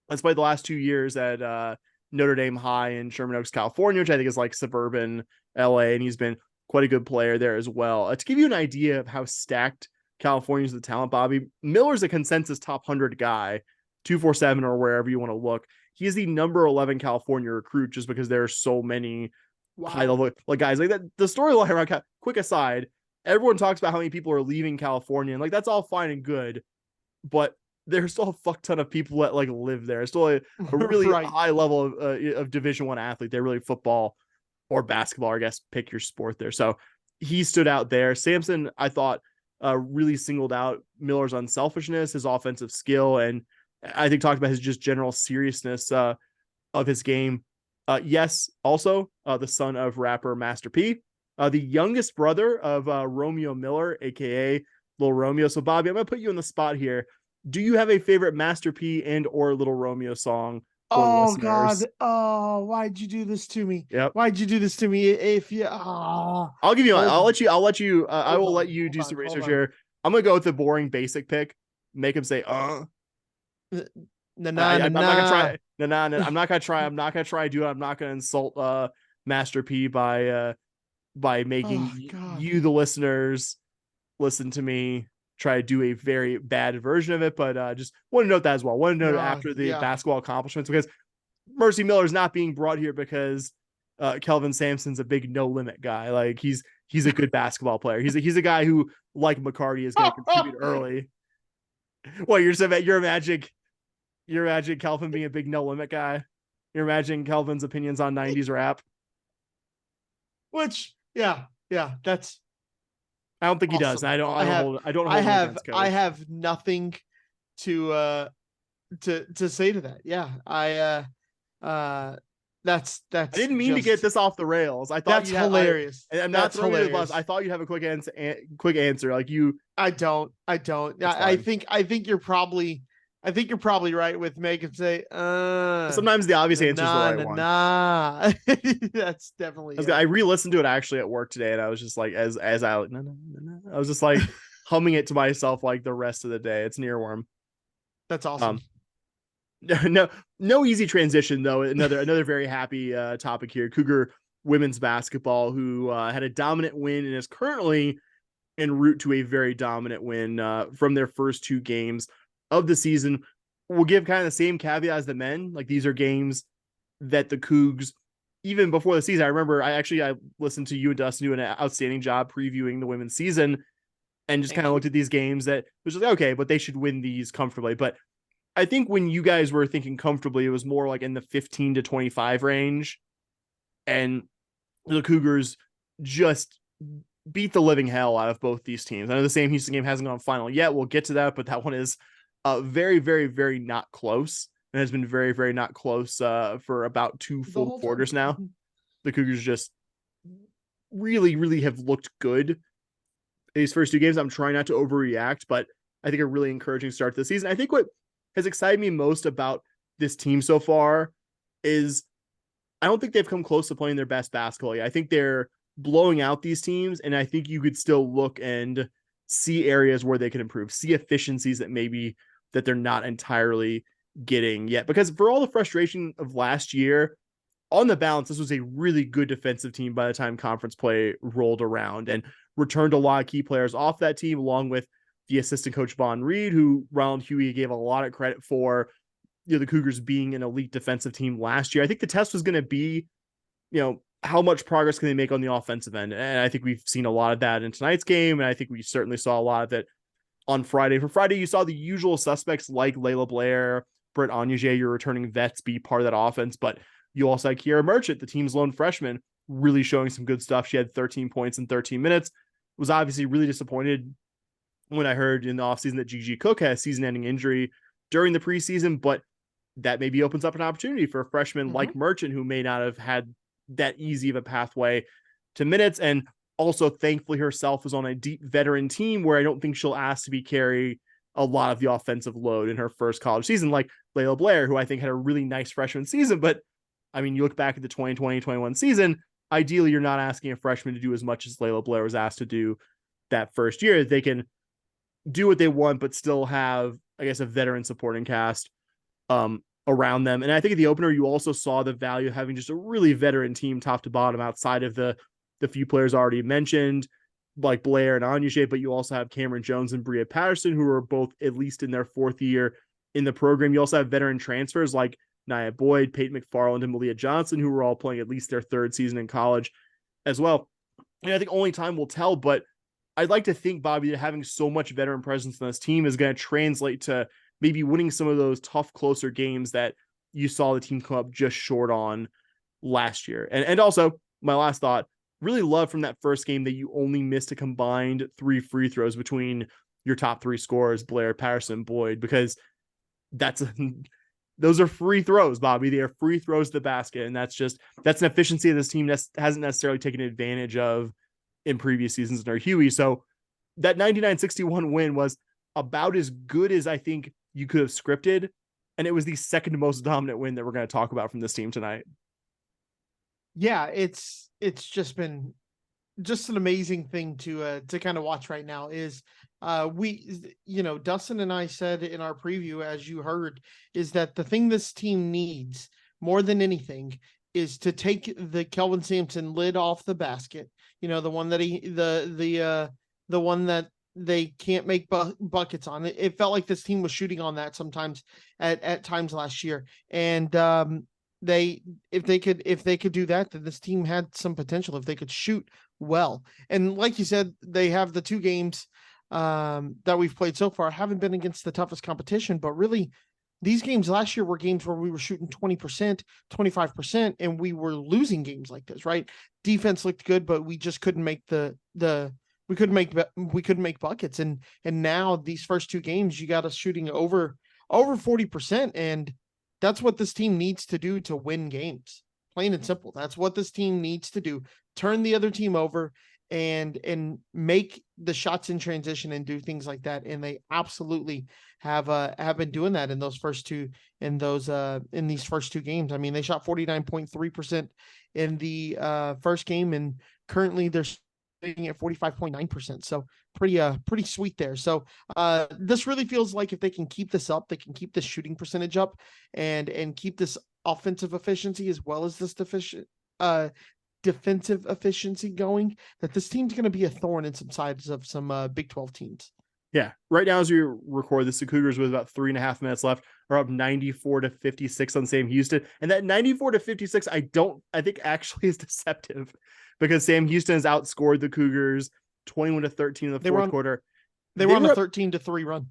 That's played the last 2 years at Notre Dame High in Sherman Oaks, California, which I think is like suburban LA, and he's been quite a good player there as well. To give you an idea of how stacked California is with talent, Bobby, Miller's a consensus top 100 guy, 247 or wherever you want to look. He is the number 11 California recruit just because there are so many high level like guys like that. The storyline around quick aside, everyone talks about how many people are leaving California, and like that's all fine and good, but there's still a fuck ton of people that like live there. It's still a really high level of Division I athlete. They're really football or basketball, I guess, pick your sport there. So he stood out there. Sampson, I thought, really singled out Miller's unselfishness, his offensive skill, and I think talked about his just general seriousness of his game. Yes, also the son of rapper Master P, the youngest brother of Romeo Miller, aka Lil Romeo. So Bobby, I'm gonna put you on the spot here. Do you have a favorite Master P and or Little Romeo song for the listeners? God. Oh, why'd you do this to me? Yep. Why'd you do this to me? If you I'll give you I'll let you I will let you do some research here. I'm gonna go with the boring basic pick. Make him say I'm not gonna try. I'm not gonna try. Do it. I'm not gonna insult Master P by making you the listeners listen to me try to do a very bad version of it. But just want to note that as well. Want to note after the basketball accomplishments, because Mercy Miller is not being brought here because Kelvin Sampson's a big no limit guy. Like he's a good basketball player. He's a guy who, like McCarty, is going to contribute early. Well, you're imagining Kelvin being a big no limit guy. You're imagining Kelvin's opinions on 90s rap. Which, that's. I don't think he does. I don't hold. I have nothing to to say to that. Yeah, I that's didn't mean to get just this off the rails. I thought that's you'd have. I hilarious. and I'm not That's throwing you to the bus. I hilarious. thought you'd have a quick answer. Like you, I don't. that's I fine. think you're probably right with make and say, Sometimes the obvious answer is the nah, right nah, one. nah. That's definitely I re-listened to it actually at work today, and I was just like, as I like, no, no, no, no. I was just like humming it to myself like the rest of the day. It's an earworm. that's awesome. Um, no, no easy transition though. Another very happy topic here. Cougar women's basketball, who had a dominant win and is currently en route to a very dominant win from their first two games of the season. We'll give kind of the same caveat as the men. Like these are games that the Cougs, even before the season, I remember I listened to you and Dustin do an outstanding job previewing the women's season and just kind Thank of you. looked at these games that was just like, okay, but they should win these comfortably. But I think when you guys were thinking comfortably, it was more like in the 15 to 25 range. And the Cougars just beat the living hell out of both these teams. I know the Sam Houston game hasn't gone final yet. We'll get to that, but that one is very, very, very not close. It has been very, very not close for about two The full whole time. quarters now. The Cougars just really, really have looked good these first two games. I'm trying not to overreact, but I think a really encouraging start to the season. I think what has excited me most about this team so far is I don't think they've come close to playing their best basketball yet. I think they're blowing out these teams, and I think you could still look and see areas where they can improve, see efficiencies that maybe that they're not entirely getting yet. Because for all the frustration of last year, on the balance, this was a really good defensive team by the time conference play rolled around and returned a lot of key players off that team, along with the assistant coach Von Reed, who Ronald Hughey gave a lot of credit for, the Cougars being an elite defensive team last year. I think the test was going to be, how much progress can they make on the offensive end? And I think we've seen a lot of that in tonight's game. And I think we certainly saw a lot of it on Friday. For Friday, you saw the usual suspects like Layla Blair, Britt Onyeje, your returning vets, be part of that offense. But you also had Kiera Merchant, the team's lone freshman, really showing some good stuff. She had 13 points in 13 minutes. Was obviously really disappointed when I heard in the offseason that Gigi Cook had a season-ending injury during the preseason, but that maybe opens up an opportunity for a freshman like Merchant, who may not have had that easy of a pathway to minutes. And also, thankfully, herself is on a deep veteran team where I don't think she'll ask to be carry a lot of the offensive load in her first college season, like Layla Blair, who I think had a really nice freshman season. But I mean, you look back at the 2020-21 season, ideally, you're not asking a freshman to do as much as Layla Blair was asked to do that first year. They can do what they want, but still have, I guess, a veteran supporting cast around them. And I think at the opener, you also saw the value of having just a really veteran team top to bottom outside of the few players already mentioned, like Blair and Onyeje, but you also have Cameron Jones and Bria Patterson, who are both at least in their fourth year in the program. You also have veteran transfers like Nia Boyd, Peyton McFarland, and Malia Johnson, who were all playing at least their third season in college as well. And I think only time will tell, but I'd like to think, Bobby, that having so much veteran presence on this team is going to translate to maybe winning some of those tough, closer games that you saw the team come up just short on last year. And also, my last thought, really love from that first game that you only missed a combined 3 free throws between your top 3 scorers, Blair, Patterson, Boyd, because those are free throws, Bobby. They are free throws to the basket. And that's an efficiency of this team that hasn't necessarily taken advantage of in previous seasons under Hughey. So that 99-61 win was about as good as I think you could have scripted. And it was the second most dominant win that we're going to talk about from this team tonight. Yeah, it's just been just an amazing thing to kind of watch right now. Is Dustin and I said in our preview, as you heard, is that the thing this team needs more than anything is to take the Kelvin Sampson lid off the basket. The one that the one that they can't make buckets on. It felt like this team was shooting on that sometimes at times last year. And if they could do that, then this team had some potential if they could shoot well. And like you said, they have the 2 games that we've played so far haven't been against the toughest competition, but really these games last year were games where we were shooting 20%, 25%, and we were losing games like this, right? Defense looked good, but we just couldn't make we couldn't make buckets. And now these first 2 games, you got us shooting over over 40%. And that's what this team needs to do to win games. Plain and simple. That's what this team needs to do. Turn the other team over and make the shots in transition and do things like that. And they absolutely have been doing that in those first two in these first two games. I mean, they shot 49.3% in the first game, and currently they're sitting at 45.9%. So pretty sweet there. So this really feels like if they can keep this up, they can keep this shooting percentage up and keep this offensive efficiency as well as this defensive efficiency going, that this team's going to be a thorn in some sides of some Big 12 teams. Yeah. Right now, as we record this, the Cougars with about 3.5 minutes left are up 94-56 on Sam Houston. And that 94-56, I think actually is deceptive, because Sam Houston has outscored the Cougars 21-13 in the fourth quarter. They were on a 13-3 run.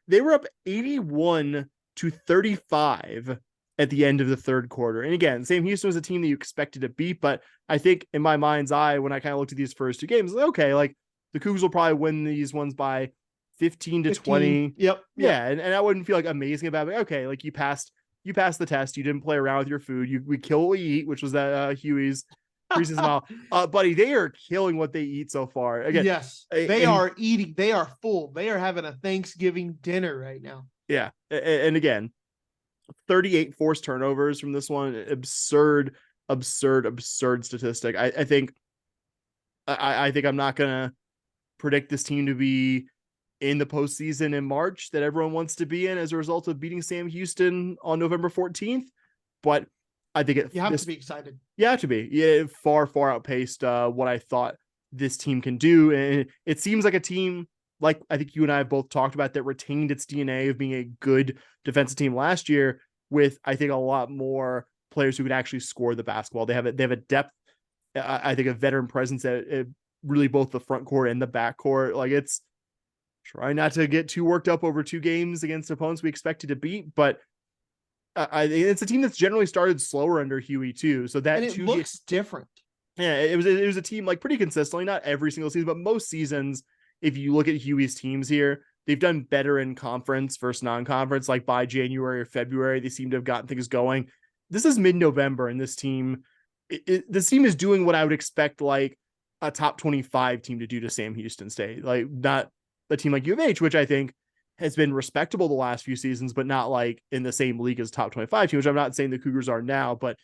They were up 81-35 at the end of the third quarter. And again, Sam Houston was a team that you expected to beat, but I think in my mind's eye, when I kind of looked at these first two games, like, okay, like the Cougars will probably win these ones by 15-20. Yep. Yeah. And I wouldn't feel like amazing about it. Okay. Like you passed the test. You didn't play around with your food. We kill what we eat, which was that Huey's preseason model. Buddy, they are killing what they eat so far. Again, yes, they are eating. They are full. They are having a Thanksgiving dinner right now. Yeah. And again, 38 forced turnovers from this one. Absurd statistic. I think I'm not gonna predict this team to be in the postseason in March that everyone wants to be in as a result of beating Sam Houston on November 14th. But I think you have to be excited. You have to be. Yeah, far outpaced what I thought this team can do. And it seems like a team, like I think you and I have both talked about, that retained its DNA of being a good defensive team last year, with I think a lot more players who could actually score the basketball. They have a depth, I think a veteran presence at really both the front court and the back court. Like, it's try not to get too worked up over two games against opponents we expected to beat, but it's a team that's generally started slower under Huey too. So that and it looks different. Yeah, it was a team like pretty consistently, not every single season, but most seasons. If you look at Huey's teams here, they've done better in conference versus non-conference. Like by January or February, they seem to have gotten things going. This is mid-November, and this team is doing what I would expect like a top 25 team to do to Sam Houston State. Like, not a team like U of H, which I think has been respectable the last few seasons, but not like in the same league as top 25 team, which I'm not saying the Cougars are now, but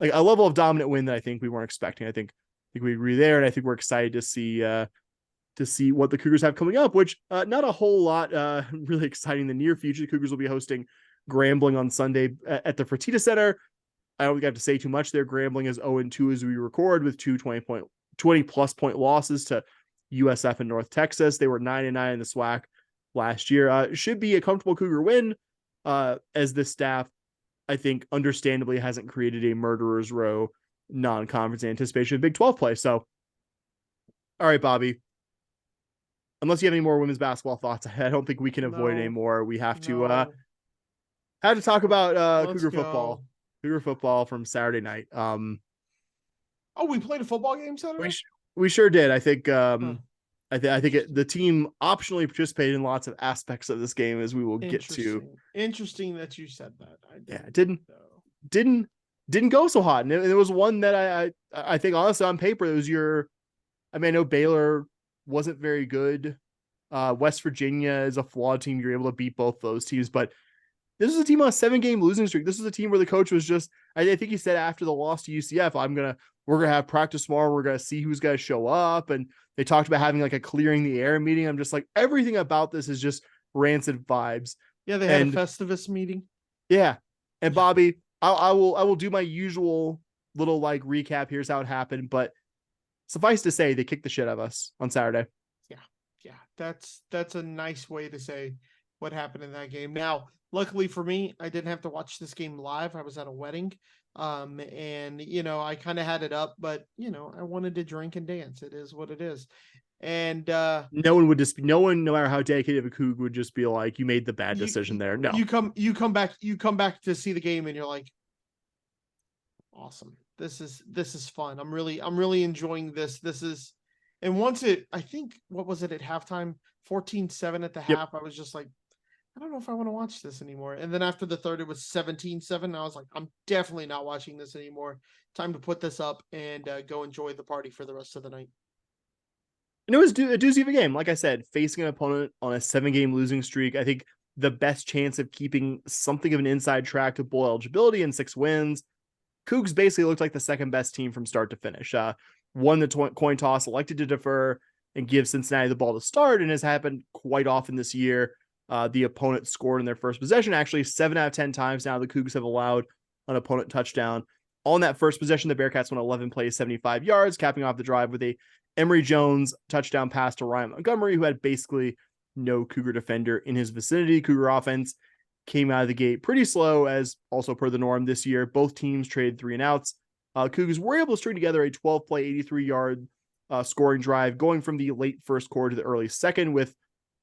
like a level of dominant win that I think we weren't expecting. I think we agree there, and I think we're excited to see what the Cougars have coming up, which not a whole lot really exciting in the near future. The Cougars will be hosting Grambling on Sunday at the Fertitta Center. I don't think I have to say too much there. Grambling is 0-2 as we record, with two 20-plus point losses to USF and North Texas. They were 9-9 in the SWAC last year. Should be a comfortable Cougar win, as this staff, I think, understandably hasn't created a murderer's row non-conference anticipation of Big 12 play. So, all right, Bobby, unless you have any more women's basketball thoughts, I don't think we can avoid any more. We have to talk about Cougar football from Saturday night. We played a football game Saturday? We sure did. I think I think the team optionally participated in lots of aspects of this game, as we will get to. Interesting that you said that. It didn't go so hot, and it was one that I think honestly on paper it was I know Baylor wasn't very good. West Virginia is a flawed team. You're able to beat both those teams, but this is a team on a 7-game losing streak. This is a team where the coach was just, I think he said after the loss to UCF, we're going to have practice tomorrow. We're going to see who's going to show up. And they talked about having like a clearing the air meeting. I'm just like, everything about this is just rancid vibes. Yeah. They had a Festivus meeting. Yeah. And Bobby, I will do my usual little like recap. Here's how it happened, but suffice to say, they kicked the shit out of us on Saturday. Yeah. That's a nice way to say what happened in that game. Now, luckily for me, I didn't have to watch this game live. I was at a wedding. And I kind of had it up, but I wanted to drink and dance. It is what it is. And no one, no matter how dedicated of a Coug, would just be like, you made the bad decision there. No, you come back to see the game and you're like, awesome. This is fun. I'm really enjoying this. And once I think, what was it at halftime? 14-7 at the half. I was just like, I don't know if I want to watch this anymore. And then after the third, it was 17-7. I was like, I'm definitely not watching this anymore. Time to put this up and go enjoy the party for the rest of the night. And it was a doozy of a game. Like I said, facing an opponent on a 7-game losing streak, I think the best chance of keeping something of an inside track to bowl eligibility and 6 wins. Cougs basically looked like the second best team from start to finish. Won the coin toss, elected to defer and give Cincinnati the ball to start, and has happened quite often this year. The opponent scored in their first possession. Actually, 7 out of 10 times now the Cougs have allowed an opponent touchdown. On that first possession, the Bearcats went 11 plays, 75 yards, capping off the drive with a Emory Jones touchdown pass to Ryan Montgomery, who had basically no Cougar defender in his vicinity. Cougar offense came out of the gate pretty slow, as also per the norm this year. Both teams traded 3 and outs. Cougars were able to string together a 12-play, 83-yard scoring drive, going from the late first quarter to the early second, with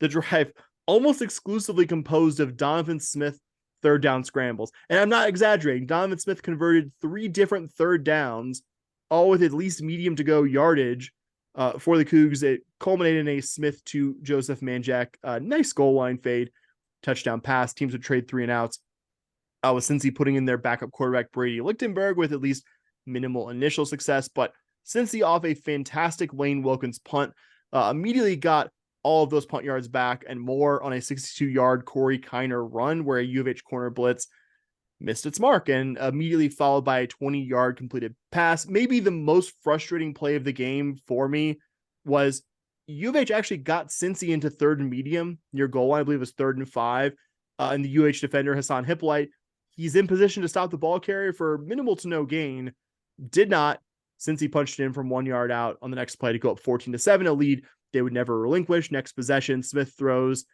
the drive almost exclusively composed of Donovan Smith third down scrambles. And I'm not exaggerating. Donovan Smith converted 3 different third downs, all with at least medium to go yardage for the Cougs. It culminated in a Smith to Joseph Manjack nice goal line fade touchdown pass. Teams would trade 3 and outs. With Cincy putting in their backup quarterback Brady Lichtenberg with at least minimal initial success, but Cincy off a fantastic Lane Wilkins punt immediately got all of those punt yards back and more on a 62-yard Corey Kiner run where a U of H corner blitz missed its mark, and immediately followed by a 20-yard completed pass. Maybe the most frustrating play of the game for me was U of H actually got Cincy into third and medium near goal line. I believe it was 3rd and 5. And the UH defender, Hassan Hippolyte, he's in position to stop the ball carrier for minimal to no gain. Did not. Cincy punched it in from 1 yard out on the next play to go up 14-7, a lead they would never relinquish. Next possession, Smith throws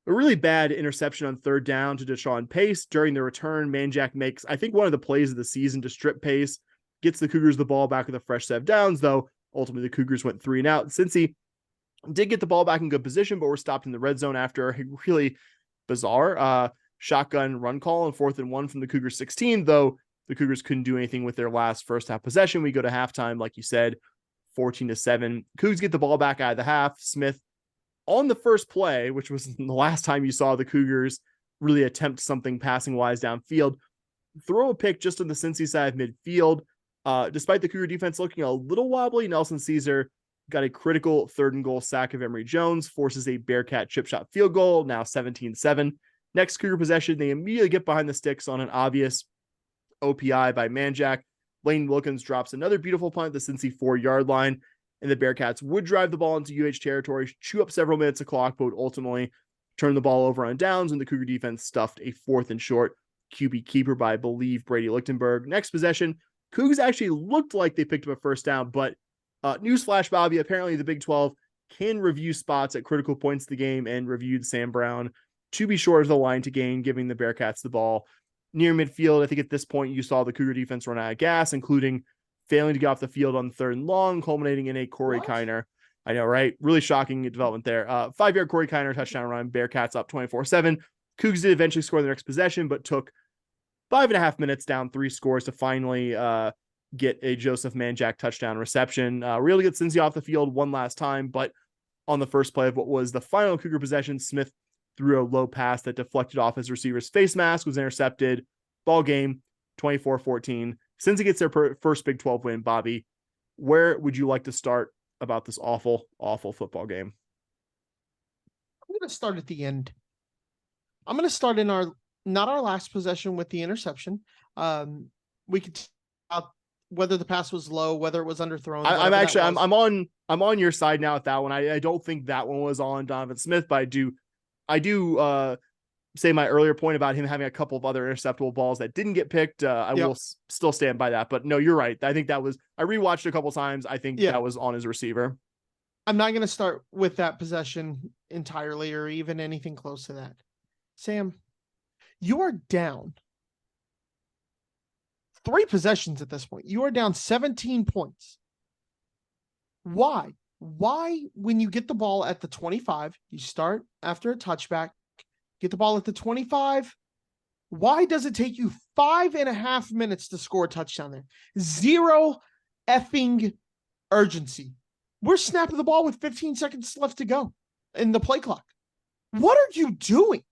a really bad interception on 3rd down to Deshaun Pace. During the return, Manjack makes, I think, one of the plays of the season to strip Pace, gets the Cougars the ball back with a fresh set of downs, though ultimately the Cougars went 3 and out. Cincy did get the ball back in good position, but were stopped in the red zone after a really bizarre shotgun run call on 4th and 1 from the Cougars 16, though the Cougars couldn't do anything with their last first half possession. We go to halftime, like you said, 14-7. Cougs get the ball back out of the half. Smith on the first play, which was the last time you saw the Cougars really attempt something passing wise downfield, throw a pick just on the Cincy side of midfield. Despite the Cougar defense looking a little wobbly, Nelson Caesar got a critical 3rd and goal sack of Emory Jones, forces a Bearcat chip shot field goal, now 17-7. Next Cougar possession, they immediately get behind the sticks on an obvious OPI by Manjack. Lane Wilkins drops another beautiful punt at the Cincy 4-yard line, and the Bearcats would drive the ball into UH territory, chew up several minutes of clock, but would ultimately turn the ball over on downs, and the Cougar defense stuffed a 4th and short QB keeper by, I believe, Brady Lichtenberg. Next possession, Cougs actually looked like they picked up a first down, but newsflash, Bobby, apparently the Big 12 can review spots at critical points of the game, and reviewed Sam Brown to be short of the line to gain, giving the Bearcats the ball near midfield. I think at this point you saw the Cougar defense run out of gas, including failing to get off the field on 3rd and long, culminating in a Corey Kiner. I know, right? Really shocking development there. 5-yard Corey Kiner touchdown run. Bearcats up 24-7. Cougs did eventually score the next possession, but took 5.5 minutes down 3 scores to finally get a Joseph Manjack touchdown reception. Really get Cincy off the field one last time, but on the first play of what was the final Cougar possession, Smith threw a low pass that deflected off his receiver's face mask, was intercepted. Ball game, 24-14. Cincy gets their first Big 12 win. Bobby, where would you like to start about this awful, awful football game? I'm going to start at the end. I'm going to start in not our last possession with the interception. We could whether the pass was low, whether it was underthrown. I'm on your side now at that one. I don't think that one was on Donovan Smith, but I do say my earlier point about him having a couple of other interceptable balls that didn't get picked. I will still stand by that, but no, you're right. I think that was, I rewatched a couple times. I think that was on his receiver. I'm not going to start with that possession entirely or even anything close to that. Sam, you are down 3 possessions at this point. You are down 17 points. Why? Why, when you get the ball at the 25, you start after a touchback, get the ball at the 25. Why does it take you 5.5 minutes to score a touchdown there? 0 effing urgency. We're snapping the ball with 15 seconds left to go in the play clock. What are you doing?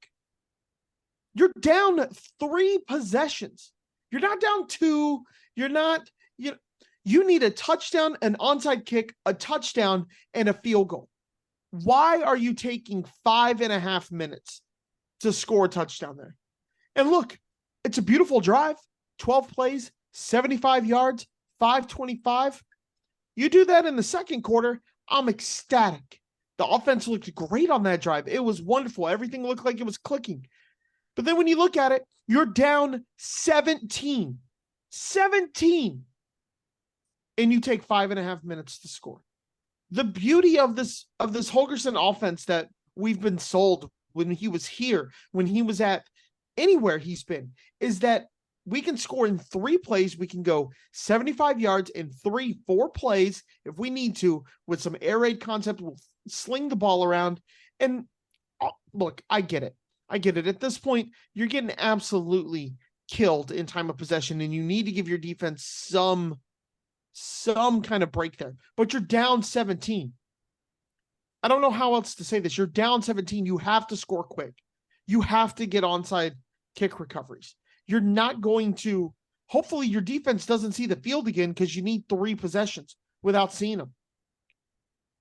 You're down 3 possessions. You're not down 2. You're not, you need a touchdown, an onside kick, a touchdown, and a field goal. Why are you taking 5.5 minutes to score a touchdown there? And look, it's a beautiful drive, 12 plays, 75 yards, 525. You do that in the second quarter, I'm ecstatic. The offense looked great on that drive. It was wonderful. Everything looked like it was clicking. But then when you look at it, you're down 17, and you take 5.5 minutes to score. The beauty of this Holgorsen offense that we've been sold when he was here, when he was at anywhere he's been, is that we can score in 3 plays. We can go 75 yards in 4 plays if we need to, with some air raid concept. We'll sling the ball around. And look, I get it. At this point, you're getting absolutely killed in time of possession, and you need to give your defense some kind of break there. But you're down 17. I don't know how else to say this. You're down 17. You have to score quick. You have to get onside kick recoveries. You're not going to, hopefully your defense doesn't see the field again, because you need 3 possessions without seeing them.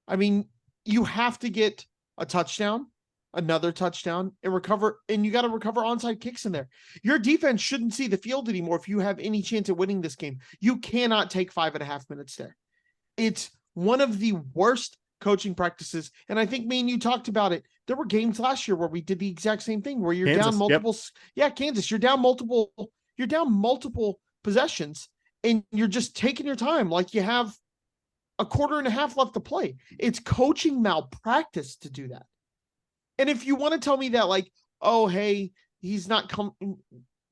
I mean, you have to get a touchdown, another touchdown, and recover, and you got to recover onside kicks in there. Your defense shouldn't see the field anymore if you have any chance of winning this game. You cannot take 5.5 minutes there. It's one of the worst coaching practices. And I think me and you talked about it. There were games last year where we did the exact same thing, where you're Kansas, down multiple. Yep. Yeah, Kansas, you're down multiple possessions, and you're just taking your time. Like you have a quarter and a half left to play. It's coaching malpractice to do that. And if you want to tell me that, like, oh, hey,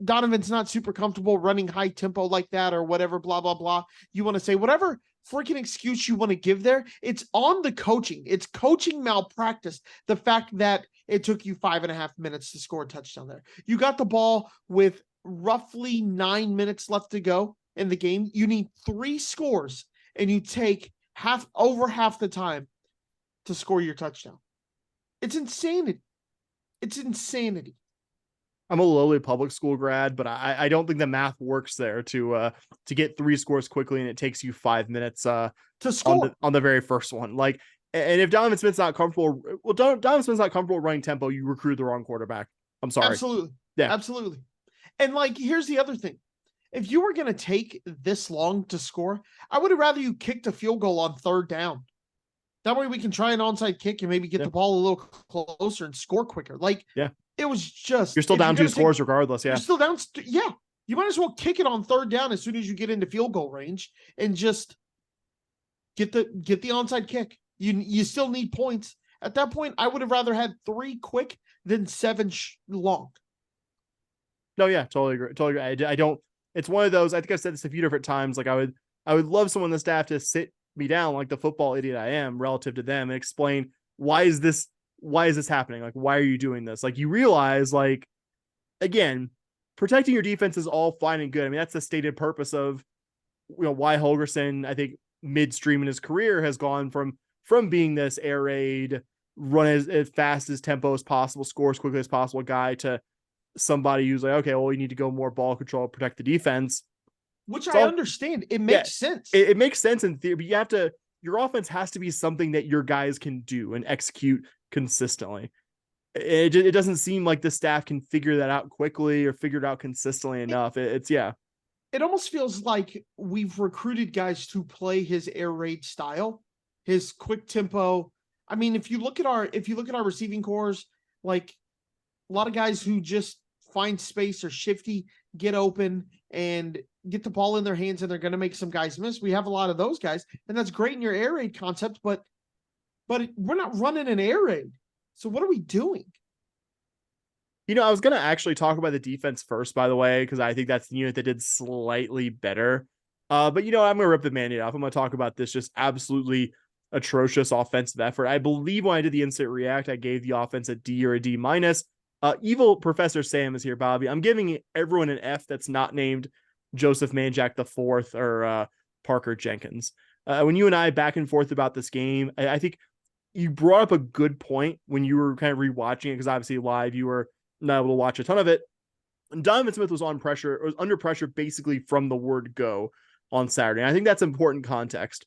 Donovan's not super comfortable running high tempo like that, or whatever, blah, blah, blah. You want to say whatever freaking excuse you want to give there. It's on the coaching. It's coaching malpractice. The fact that it took you 5.5 minutes to score a touchdown there. You got the ball with roughly 9 minutes left to go in the game. You need 3 scores, and you take over half the time to score your touchdown. It's insanity. I'm a lowly public school grad, but I don't think the math works there to get 3 scores quickly, and it takes you 5 minutes to score on the very first one. Like, and if Donovan Smith's not comfortable, Donovan Smith's not comfortable running tempo, you recruit the wrong quarterback. I'm sorry. Absolutely. Yeah. Absolutely. And like, here's the other thing. If you were going to take this long to score, I would have rather you kicked a field goal on 3rd down. That way we can try an onside kick and maybe get the ball a little closer and score quicker. Like, it was just, you're still down 2 scores regardless. Yeah. You're still down. Yeah. You might as well kick it on 3rd down as soon as you get into field goal range, and just get the onside kick. You still need points. At that point, I would have rather had 3 quick than 7 long. No, yeah, totally agree. I don't, it's one of those, I think I've said this a few different times. Like, I would love someone on the staff to sit me down, like the football idiot I am relative to them, and explain, why is this happening? Like, why are you doing this? Like, you realize, like, again, protecting your defense is all fine and good. I mean, that's the stated purpose of, why Holgorsen, I think, midstream in his career has gone from being this air raid, run as fast as tempo as possible, score as quickly as possible guy, to somebody who's like, okay, well, you need to go more ball control, protect the defense. Which I understand. It makes sense. It makes sense in theory, but your offense has to be something that your guys can do and execute consistently. It doesn't seem like the staff can figure that out quickly or figure it out consistently enough. It almost feels like we've recruited guys to play his air raid style, his quick tempo. I mean, if you look at our receiving cores, like a lot of guys who just find space or shifty, get open and get the ball in their hands, and they're going to make some guys miss. We have a lot of those guys, and that's great in your air raid concept, but we're not running an air raid. So what are we doing? I was going to actually talk about the defense first, by the way, because I think that's the unit that did slightly better. But I'm going to rip the Band-Aid off. I'm going to talk about this just absolutely atrocious offensive effort. I believe when I did the instant react, I gave the offense a D or a D minus. Evil Professor Sam is here, Bobby. I'm giving everyone an F that's not named Joseph Manjack IV or Parker Jenkins. When you and I back and forth about this game, I think you brought up a good point when you were kind of rewatching it, because obviously live you were not able to watch a ton of it. Donovan Smith was under pressure basically from the word go on Saturday. And I think that's important context.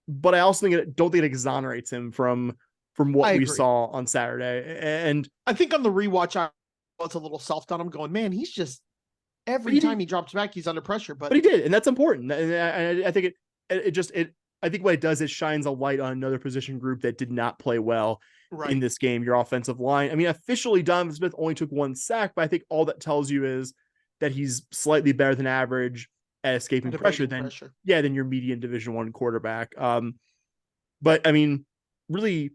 But I also don't think it exonerates him from what I we agree. saw on Saturday. And I think on the rewatch, I was a little soft on him, going, man, he's just every time he drops back, he's under pressure. But he did, and that's important. And I think I think what it does is shines a light on another position group that did not play well in this game. Your offensive line. I mean, officially, Donovan Smith only took 1 sack, but I think all that tells you is that he's slightly better than average at escaping pressure than your median Division I quarterback. But I mean, really,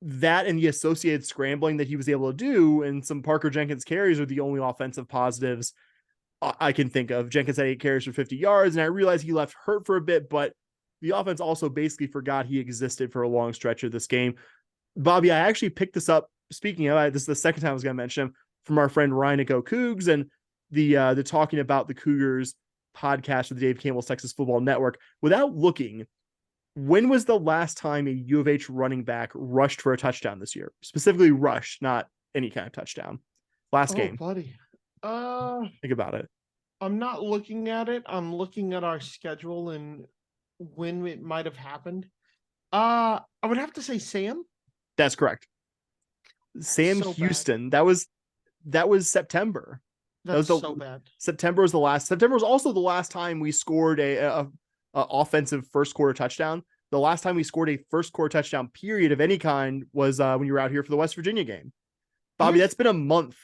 that and the associated scrambling that he was able to do, and some Parker Jenkins carries are the only offensive positives I can think of. Jenkins had 8 carries for 50 yards, and I realized he left hurt for a bit, but the offense also basically forgot he existed for a long stretch of this game. Bobby, I actually picked this up. Speaking of, this is the second time I was going to mention him, from our friend Ryan at Go Cougs, and the Talking About the Cougars podcast with Dave Campbell's Texas Football Network. Without looking, when was the last time a U of H running back rushed for a touchdown this year? Specifically rushed, not any kind of touchdown. Last game. Buddy. Think about it. I'm not looking at it. I'm looking at our schedule and when it might have happened. I would have to say Sam. That's correct. Sam Houston. Bad. That was September. That's so bad. September was also the last time we scored a offensive first quarter touchdown. The last time we scored a first quarter touchdown period of any kind was when you were out here for the West Virginia game. Bobby, that's been a month.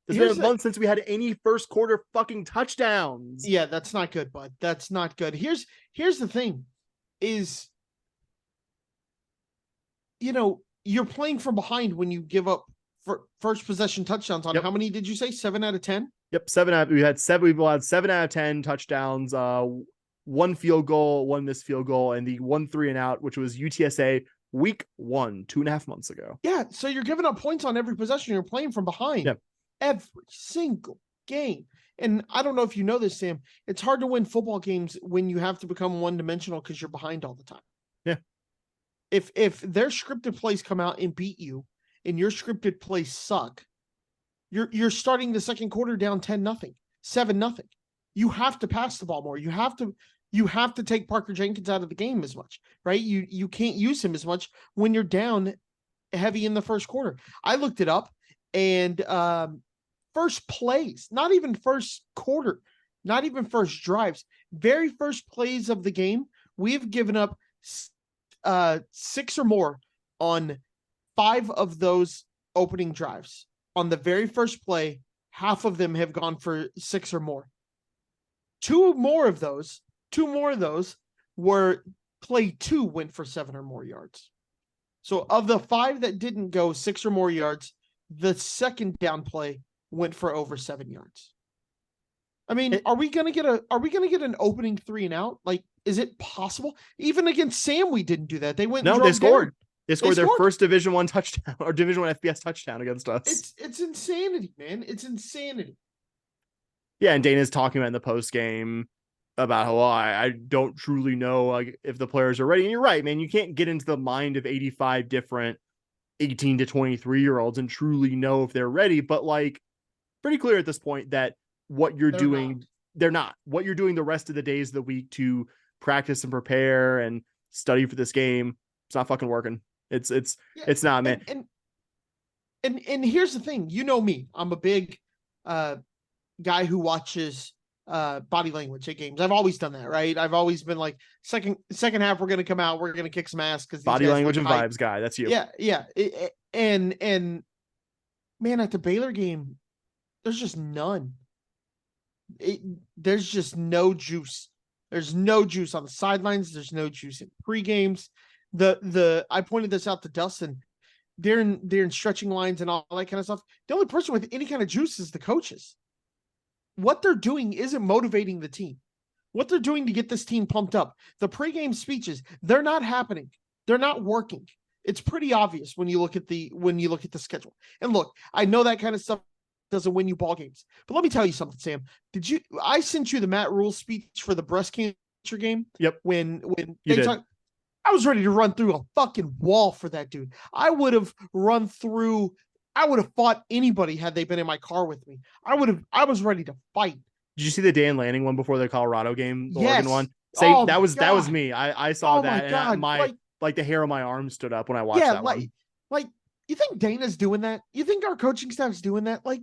It's been a month since we had any first quarter fucking touchdowns. Yeah, that's not good, bud. That's not good. Here's the thing is, you're playing from behind when you give up for first possession touchdowns on how many did you say? 7 out of 10? Yep. We've allowed 7 out of 10 touchdowns, 1 field goal, 1 missed field goal, and the 1 3 and out, which was UTSA week 1, 2.5 months ago. Yeah. So you're giving up points on every possession. You're playing from behind. Yep. Every single game. And I don't know if you know this, Sam, it's hard to win football games when you have to become one-dimensional because you're behind all the time. Yeah. If their scripted plays come out and beat you and your scripted plays suck, you're starting the second quarter down 10-0, 7-0. You have to pass the ball more. You have to take Parker Jenkins out of the game as much, right? You can't use him as much when you're down heavy in the first quarter. I looked it up, and first plays, not even first quarter, not even first drives, very first plays of the game, we've given up 6 or more on 5 of those opening drives. On the very first play, half of them have gone for 6 or more. 2 more of those were play 2 went for 7 or more yards. So of the 5 that didn't go 6 or more yards, the second down play went for over 7 yards. I mean, are we gonna get an opening 3 and out? Like, is it possible? Even against Sam, we didn't do that. They went. No, they scored. They scored their first Division I touchdown or Division I FBS touchdown against us. It's insanity, man. It's insanity. Yeah, and Dana's talking about in the post game about how I don't truly know if the players are ready. And you're right, man. You can't get into the mind of 85 different 18 to 23-year-olds and truly know if they're ready. But pretty clear at this point that what you're doing, they're not. What you're doing the rest of the days of the week to practice and prepare and study for this game, it's not fucking working. It's not, man. And here's the thing, me, I'm a big guy who watches body language at games. I've always done that, right? I've always been like, second half, we're going to come out, we're going to kick some ass because body language and vibes guy. That's you. Yeah. And man, at the Baylor game, there's just none. There's just no juice. There's no juice on the sidelines. There's no juice in pre-games. I pointed this out to Dustin. They're in stretching lines and all that kind of stuff. The only person with any kind of juice is the coaches. What they're doing isn't motivating the team. What they're doing to get this team pumped up, the pregame speeches, they're not happening. They're not working. It's pretty obvious when you look at the schedule. And look, I know that kind of stuff doesn't win you ball games. But let me tell you something, Sam. I sent you the Matt Rule speech for the breast cancer game? Yep. When they talk, I was ready to run through a fucking wall for that dude. I would have run through I would have fought anybody had they been in my car with me. I was ready to fight. Did you see the Dan Lanning one before the Colorado game, the Oregon Yes. one? Same. Oh my That was God. me. I saw Oh my that, and God. my like the hair on my arm stood up when I watched Yeah, that one. like you think Dana's doing that? You think our coaching staff's doing that? Like,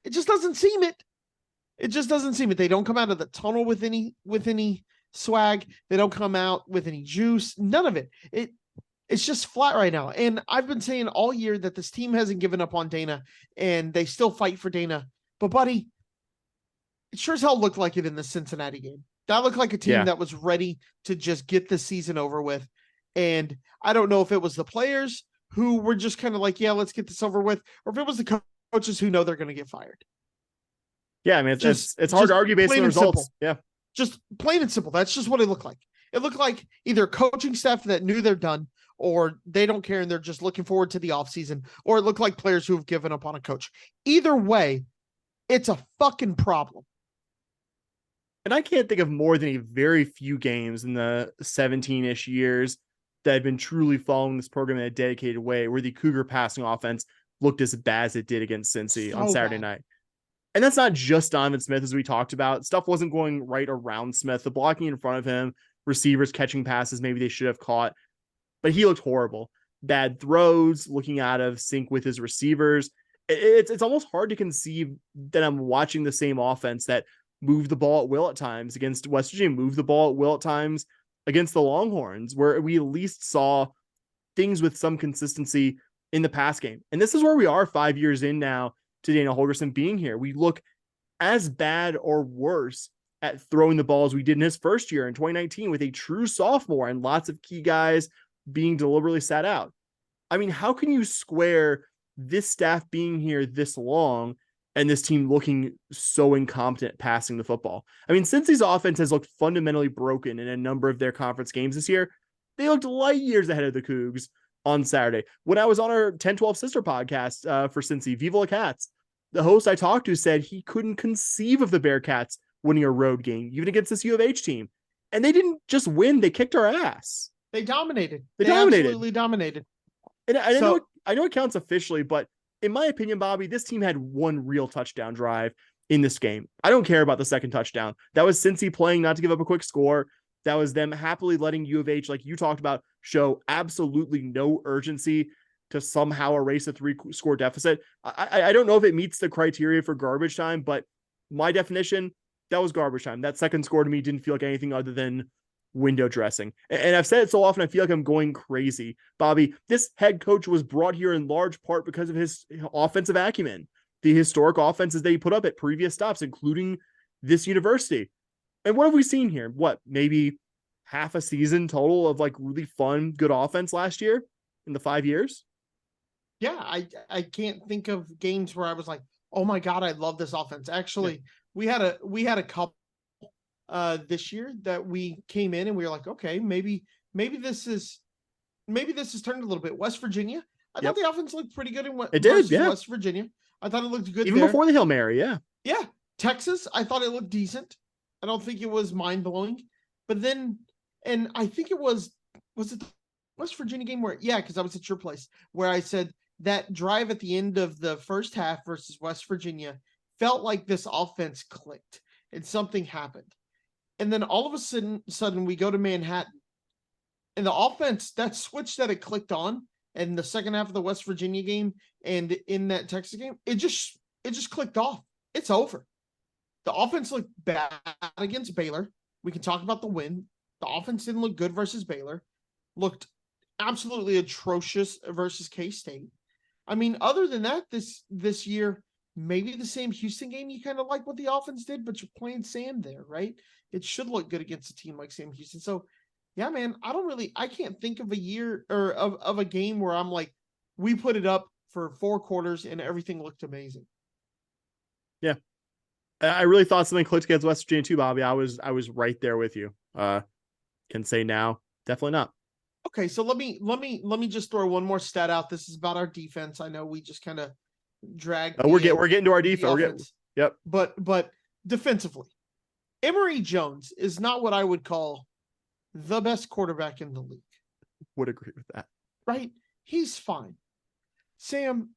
it just doesn't seem it. It just doesn't seem it. They don't come out of the tunnel with any swag. They don't come out with any juice. None of it. It's just flat right now. And I've been saying all year that this team hasn't given up on Dana and they still fight for Dana. But buddy, it sure as hell looked like it in the Cincinnati game. That looked like a team Yeah. that was ready to just get the season over with. And I don't know if it was the players who were just kind of like, yeah, let's get this over with, or if it was the coaches who know they're going to get fired. Yeah, I mean, it's hard to argue based on the results. Simple. Yeah. Just plain and simple. That's just what it looked like. It looked like either coaching staff that knew they're done, or they don't care and they're just looking forward to the offseason, or it looked like players who have given up on a coach. Either way, it's a fucking problem. And I can't think of more than a very few games in the 17-ish years that have been truly following this program in a dedicated way where the Cougar passing offense looked as bad as it did against Cincy on Saturday night. And that's not just Donovan Smith, as we talked about. Stuff wasn't going right around Smith. The blocking in front of him, receivers catching passes maybe they should have caught, but he looked horrible. Bad throws, looking out of sync with his receivers. It's almost hard to conceive that I'm watching the same offense that moved the ball at will at times against West Virginia, moved the ball at will at times against the Longhorns, where we at least saw things with some consistency in the pass game. And this is where we are 5 years in now to Dana Holgorsen being here. We look as bad or worse at throwing the ball as we did in his first year in 2019 with a true sophomore and lots of key guys being deliberately sat out. I mean, how can you square this staff being here this long and this team looking so incompetent passing the football? I mean, Cincy's offense has looked fundamentally broken in a number of their conference games this year. They looked light years ahead of the Cougs on Saturday. When I was on our 10-12 sister podcast for Cincy, Viva La Cats, the host I talked to said he couldn't conceive of the Bearcats winning a road game, even against this U of H team. And they didn't just win, they kicked our ass. They dominated. They dominated. Absolutely dominated. And I know it counts officially, but in my opinion, Bobby, this team had one real touchdown drive in this game. I don't care about the second touchdown. That was Cincy playing not to give up a quick score. That was them happily letting U of H, like you talked about, show absolutely no urgency to somehow erase a 3-score deficit. I don't know if it meets the criteria for garbage time, but my definition, that was garbage time. That second score to me didn't feel like anything other than window dressing. And I've said it so often, I feel like I'm going crazy. Bobby, this head coach was brought here in large part because of his offensive acumen, the historic offenses that he put up at previous stops, including this university. And what have we seen here? What, maybe half a season total of like really fun, good offense last year in the 5 years? Yeah, I can't think of games where I was like, oh my God, I love this offense. Actually, yeah. we had a couple this year that we came in and we were like, okay, maybe this is turned a little bit. West Virginia, I thought the offense looked pretty good in West Virginia. I thought it looked good even before the Hail Mary. Yeah. Texas, I thought it looked decent. I don't think it was mind blowing, but then, and I think it was it the West Virginia game where, because I was at your place where I said that drive at the end of the first half versus West Virginia felt like this offense clicked and something happened. And then all of a sudden we go to Manhattan and the offense, that switch that it clicked on in the second half of the West Virginia game and in that Texas game, it just clicked off. It's over. The offense looked bad against Baylor. We can talk about the win. The offense didn't look good versus Baylor. Looked absolutely atrocious versus K-State. I mean, other than that, this year, maybe the same Houston game, you kind of like what the offense did, but you're playing sand there, right? It should look good against a team like Sam Houston. So, yeah, man, I can't think of a year or of a game where I'm like, we put it up for 4 quarters and everything looked amazing. Yeah. I really thought something clicked against West Virginia too, Bobby. I was right there with you. Can say now, definitely not. Okay, so let me just throw one more stat out. This is about our defense. I know we just kind of dragged. We're getting to our defense. Yep. But defensively, Emory Jones is not what I would call the best quarterback in the league. Would agree with that. Right? He's fine. Sam,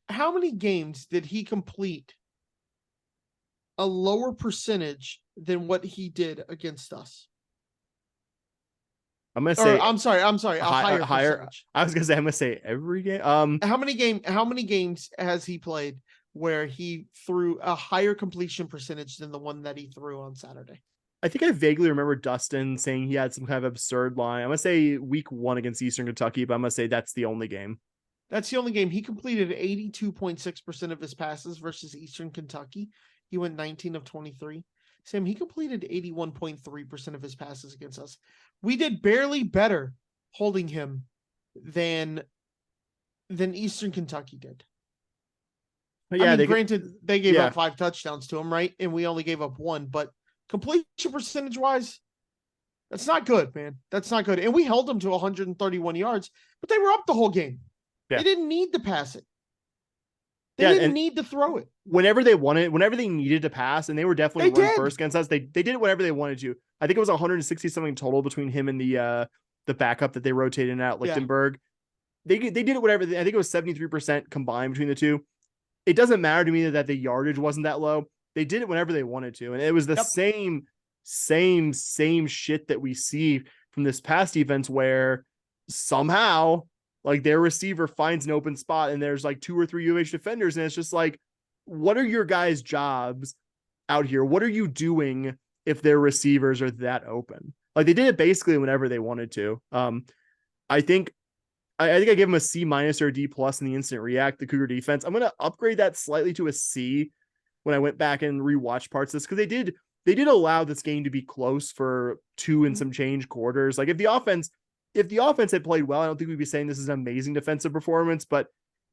How many games did he complete a lower percentage than what he did against us? I'm gonna Or say I'm sorry, a higher higher. percentage. I was gonna say I'm gonna say every game. How many games has he played where he threw a higher completion percentage than the one that he threw on Saturday? I think I vaguely remember Dustin saying he had some kind of absurd line. I'm gonna say week 1 against Eastern Kentucky, but I'm gonna say that's the only game. That's the only game he completed 82.6% of his passes versus Eastern Kentucky. He went 19 of 23. Sam, he completed 81.3% of his passes against us. We did barely better holding him than Eastern Kentucky did. But I yeah, mean, they granted, they gave yeah. up 5 touchdowns to him, right? And we only gave up 1, but completion percentage wise, that's not good, man. That's not good. And we held them to 131 yards, but they were up the whole game. Yeah. They didn't need to pass it. They Yeah, didn't and need to throw it. whenever they wanted, whenever they needed to pass, and they were definitely They run did. first against us, they did it whenever they wanted to. I think it was 160 something total between him and the backup that they rotated in at Yeah. Lichtenberg. They did it whatever. I think it was 73% combined between the two. It doesn't matter to me that the yardage wasn't that low. They did it whenever they wanted to, and it was the Yep. same shit that we see from this past defense where somehow like their receiver finds an open spot and there's like 2 or 3 UH defenders, and it's just like, what are your guys' jobs out here? What are you doing if their receivers are that open? Like they did it basically whenever they wanted to. I think I think I gave him a C minus or a D plus in the instant react, the Cougar defense. I'm gonna upgrade that slightly to a C when I went back and rewatched parts of this, because they did allow this game to be close for 2 and some change quarters. Like if the offense had played well, I don't think we'd be saying this is an amazing defensive performance, but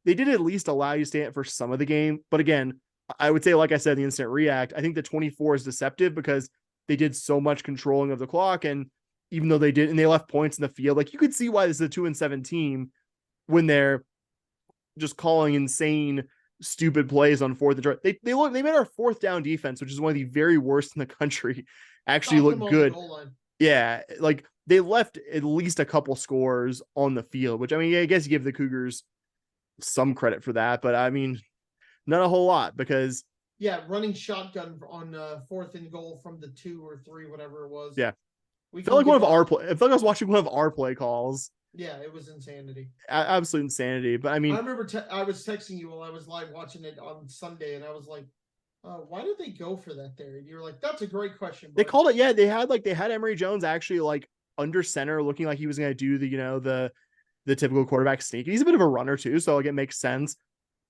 they did at least allow you to stay in it for some of the game. But again, I would say, like I said, the instant react, I think the 24 is deceptive because they did so much controlling of the clock. And even though they did, and they left points in the field, like you could see why this is a 2-7 team when they're just calling insane, stupid plays on fourth and short. They made our fourth down defense, which is one of the very worst in the country, actually Stopped them look on the good. goal line. Yeah, like they left at least a couple scores on the field, which I mean, I guess you give the Cougars some credit for that, but I mean, not a whole lot because Yeah, running shotgun on 4th and goal from the 2 or 3, whatever it was. yeah, We felt couldn't like one get of our that. play. It felt like I was watching one of our play calls. Yeah, it was insanity. Absolute insanity. But I I mean, remember I was texting you while I was live watching it on Sunday, and I was like, why did they go for that there? And you were like, that's a great question, they bud. called it. Yeah, they had Emory Jones actually like under center, looking like he was going to do the typical quarterback sneak. He's a bit of a runner too, so like it makes sense.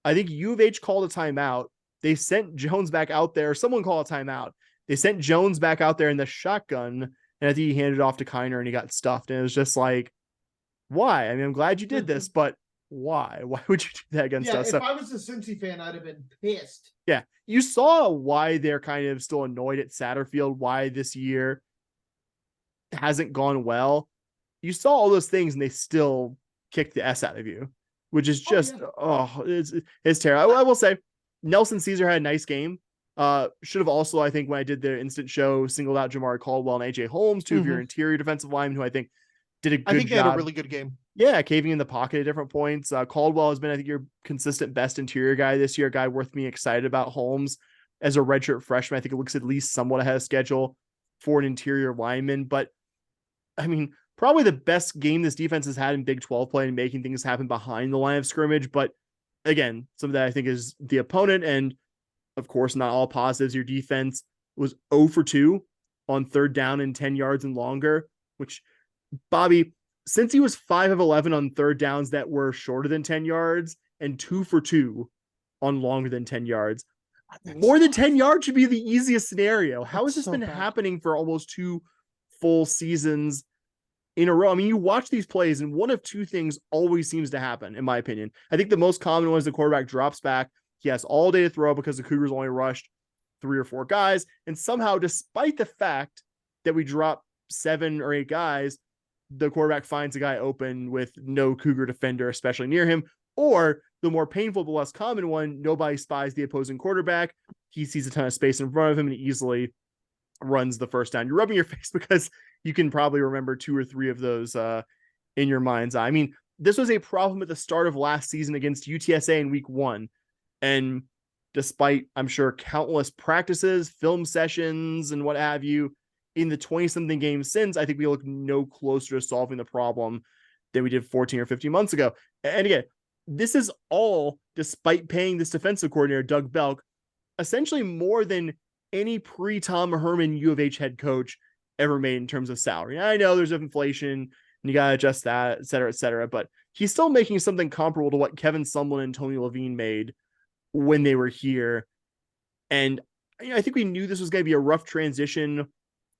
I think U of H called a timeout. They sent Jones back out there. Someone called a timeout. They sent Jones back out there in the shotgun, and I think he handed it off to Kiner and he got stuffed. And it was just like, why? I mean, I'm glad you did this, but why? Why would you do that against Yeah, us? if So, I was a Cincy fan, I'd have been pissed. yeah, you saw why they're kind of still annoyed at Satterfield, why this year hasn't gone well. You saw all those things and they still kick the S out of you, which is just, it's terrible. I will say Nelson Caesar had a nice game. Should have also, I think, when I did the instant show, singled out Jamari Caldwell and AJ Holmes, two of your interior defensive linemen, who I think did a good I think they had a job. really good game. Yeah, caving in the pocket at different points. Caldwell has been, I think, your consistent best interior guy this year, a guy worth being excited about. Holmes as a redshirt freshman, I think it looks at least somewhat ahead of schedule for an interior lineman. But I mean, probably the best game this defense has had in Big 12 play and making things happen behind the line of scrimmage. But again, some of that I think is the opponent. And of course, not all positives. Your defense was 0 for 2 on third down and 10 yards and longer, which, Bobby, since he was 5 of 11 on third downs that were shorter than 10 yards and 2 for 2 on longer than 10 yards, more than 10 yards should be the easiest scenario. How has this been happening for almost 2 full seasons in a row? I mean, you watch these plays and one of two things always seems to happen, in my opinion. I think the most common one is the quarterback drops back. He has all day to throw because the Cougars only rushed 3 or 4 guys. And somehow, despite the fact that we dropped 7 or 8 guys, the quarterback finds a guy open with no Cougar defender, especially near him. Or the more painful, but less common one, nobody spies the opposing quarterback. He sees a ton of space in front of him and easily runs the first down. You're rubbing your face because you can probably remember 2 or 3 of those in your mind's eye. I mean, this was a problem at the start of last season against UTSA in week 1. And despite, I'm sure, countless practices, film sessions, and what have you, in the 20-something games since, I think we look no closer to solving the problem than we did 14 or 15 months ago. And again, this is all despite paying this defensive coordinator, Doug Belk, essentially more than any pre-Tom Herman U of H head coach ever made in terms of salary. I know there's inflation and you got to adjust that, et cetera, but he's still making something comparable to what Kevin Sumlin and Tony Levine made when they were here. And I think we knew this was going to be a rough transition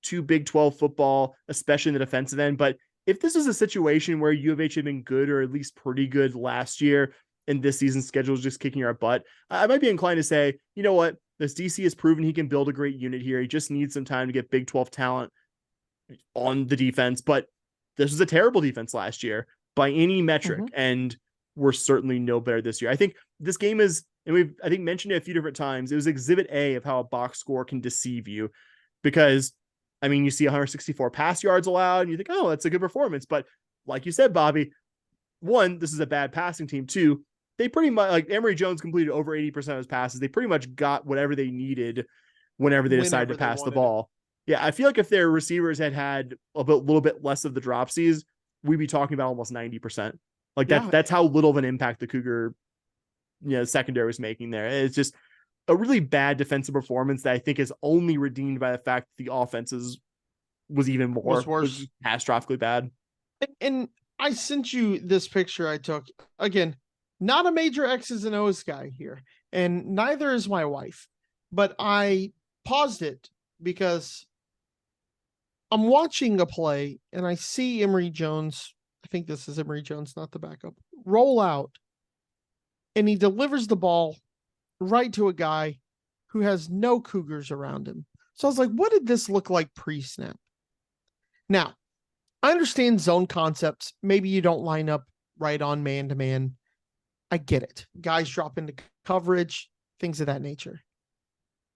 to Big 12 football, especially in the defensive end. But if this is a situation where U of H had been good or at least pretty good last year and this season's schedule is just kicking our butt, I might be inclined to say, you know what? This DC has proven he can build a great unit here. He just needs some time to get Big 12 talent on the defense. But this was a terrible defense last year by any metric. And we're certainly no better this year. I think this game is, and we've, I think, mentioned it a few different times, it was exhibit A of how a box score can deceive you. Because, I mean, you see 164 pass yards allowed, and you think, oh, that's a good performance. But like you said, Bobby, one, this is a bad passing team. Two, they pretty much, like, Emory Jones completed over 80% of his passes. They pretty much got whatever they needed whenever they decided to pass the ball. Yeah, I feel like if their receivers had a little bit less of the dropsies, we'd be talking about almost 90%. Like that's how little of an impact the Cougar, secondary was making there. It's just a really bad defensive performance that I think is only redeemed by the fact that the offenses was even more was catastrophically bad. And I sent you this picture I took. Again, not a major X's and O's guy here, and neither is my wife. But I paused it because I'm watching a play and I see Emory Jones. I think this is Emory Jones, not the backup. Roll out, and he delivers the ball right to a guy who has no Cougars around him. So I was like, what did this look like pre-snap? Now, I understand zone concepts. Maybe you don't line up right on man-to-man. I get it. Guys drop into coverage, things of that nature.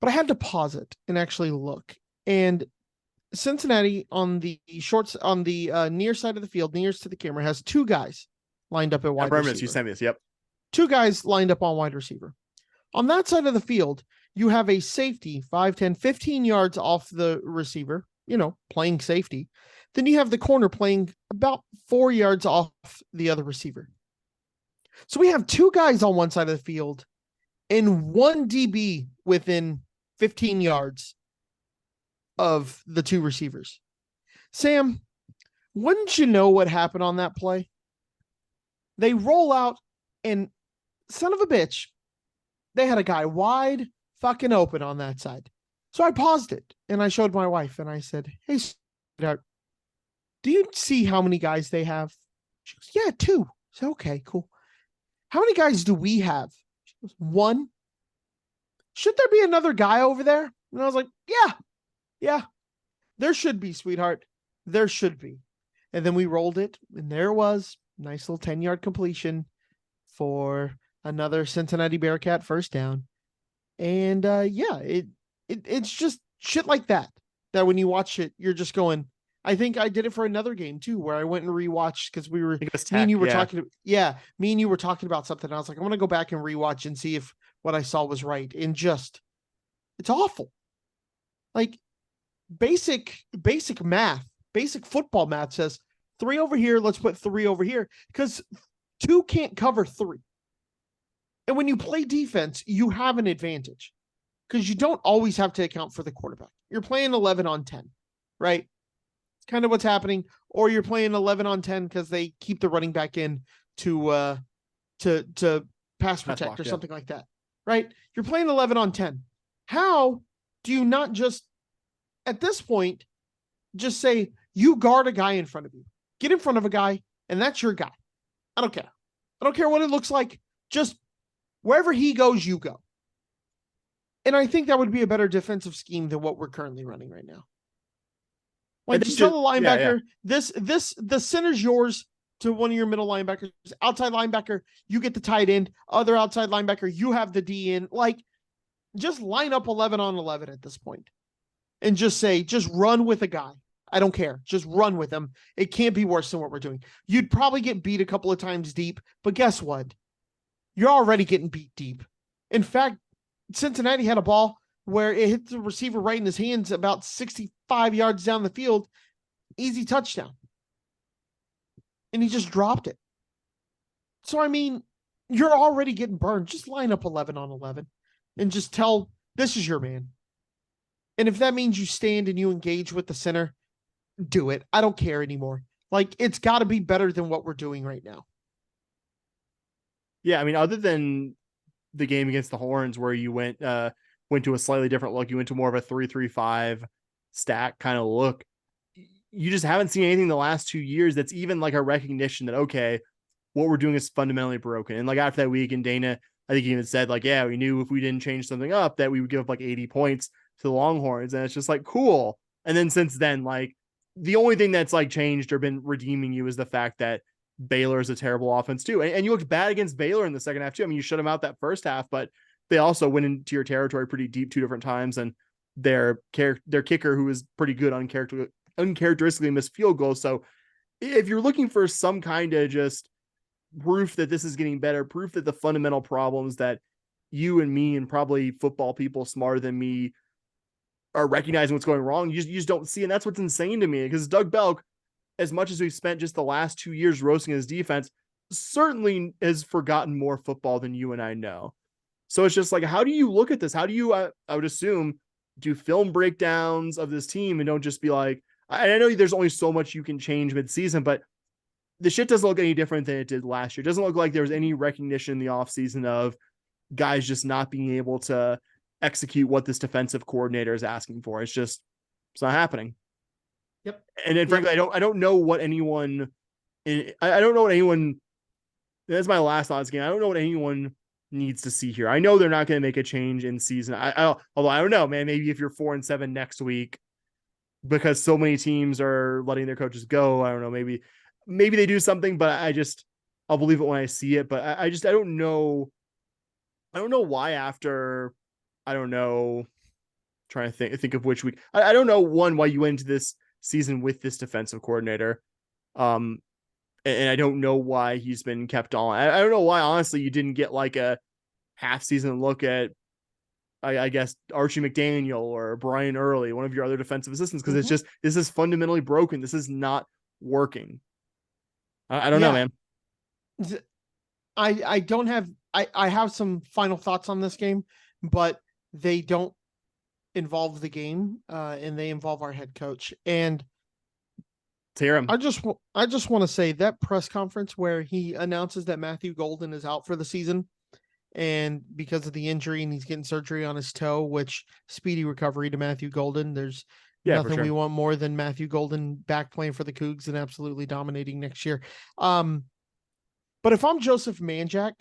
But I had to pause it and actually look. And Cincinnati on the shorts, on the near side of the field, nearest to the camera, has two guys lined up at wide receiver. You sent me this, yep. Two guys lined up on wide receiver. On that side of the field, you have a safety 5, 10, 15 yards off the receiver, playing safety. Then you have the corner playing about 4 yards off the other receiver. So we have two guys on one side of the field and one DB within 15 yards of the two receivers. Sam, wouldn't you know what happened on that play? They roll out and son of a bitch, they had a guy wide fucking open on that side. So I paused it and I showed my wife and I said, hey, sweetheart, do you see how many guys they have? She goes, yeah, 2. So, okay, cool. How many guys do we have? She goes, 1. Should there be another guy over there? And I was like, yeah, there should be, sweetheart. There should be. And then we rolled it, and there it was. Nice little 10-yard completion for another Cincinnati Bearcat first down. And it's just shit like that when you watch it, you're just going, I think I did it for another game too, where I went and rewatched because me and you were talking about something. I was like, I'm going to go back and rewatch and see if what I saw was right. And just, it's awful. Like basic math, basic football math says 3 over here. Let's put 3 over here because 2 can't cover 3. And when you play defense, you have an advantage because you don't always have to account for the quarterback. You're playing 11 on 10, right? It's kind of what's happening. Or you're playing 11 on 10 because they keep the running back in to pass protect or something like that, right? You're playing 11 on 10. How do you not just, at this point, just say, you guard a guy in front of you. Get in front of a guy, and that's your guy. I don't care. I don't care what it looks like. Just wherever he goes, you go. And I think that would be a better defensive scheme than what we're currently running right now. Like you tell the linebacker, the center's yours to one of your middle linebackers. Outside linebacker, you get the tight end. Other outside linebacker, you have the D in. Like, just line up 11 on 11 at this point. And just say, just run with a guy. I don't care. Just run with them. It can't be worse than what we're doing. You'd probably get beat a couple of times deep, but guess what? You're already getting beat deep. In fact, Cincinnati had a ball where it hit the receiver right in his hands about 65 yards down the field. Easy touchdown. And he just dropped it. So, I mean, you're already getting burned. Just line up 11 on 11 and just tell, this is your man. And if that means you stand and you engage with the center, do it. I don't care anymore. Like, it's got to be better than what we're doing right now. Yeah, I mean, other than the game against the Horns where you went to a slightly different look, you went to more of a 3-3-5 stack kind of look. You just haven't seen anything the last 2 years that's even like a recognition that, okay, what we're doing is fundamentally broken. And like after that week, and Dana, I think he even said like, yeah, we knew if we didn't change something up that we would give up like 80 points to the Longhorns. And it's just like, cool. And then since then, like the only thing that's like changed or been redeeming you is the fact that Baylor is a terrible offense too. And you looked bad against Baylor in the second half too. I mean, you shut them out that first half, but they also went into your territory pretty deep 2 different times. And their kicker, who is pretty good, uncharacteristically missed field goals. So if you're looking for some kind of just proof that this is getting better, proof that the fundamental problems that you and me and probably football people smarter than me are recognizing what's going wrong, you just don't see. And that's what's insane to me, because Doug Belk, as much as we've spent just the last 2 years roasting his defense, certainly has forgotten more football than you and I know. So it's just like, how do you look at this? How do you, I would assume, do film breakdowns of this team and don't just be like, I know there's only so much you can change mid-season, but the shit doesn't look any different than it did last year. It doesn't look like there was any recognition in the offseason of guys just not being able to execute what this defensive coordinator is asking for. It's not happening. Yep. And then frankly, I don't know what anyone, I don't know what anyone, that's my last thoughts game. I don't know what anyone needs to see here. I know they're not going to make a change in season. Although I don't know, man, maybe if you're 4-7 next week, because so many teams are letting their coaches go, I don't know, maybe they do something, but I'll believe it when I see it. But I don't know. I don't know why after, I don't know, trying to think of which week. I don't know, why you went into this season with this defensive coordinator. And I don't know why he's been kept on. I don't know why, honestly, you didn't get like a half season look at, I guess, Archie McDaniel or Brian Early, one of your other defensive assistants, because this is fundamentally broken. This is not working. I don't know, man. I don't have, I have some final thoughts on this game, but they don't involve the game, and they involve our head coach. And let's hear him. I just want to say that press conference where he announces that Matthew Golden is out for the season, and because of the injury, and he's getting surgery on his toe, which speedy recovery to Matthew Golden. There's nothing we want more than Matthew Golden back playing for the Cougs and absolutely dominating next year. But if I'm Joseph Manjack,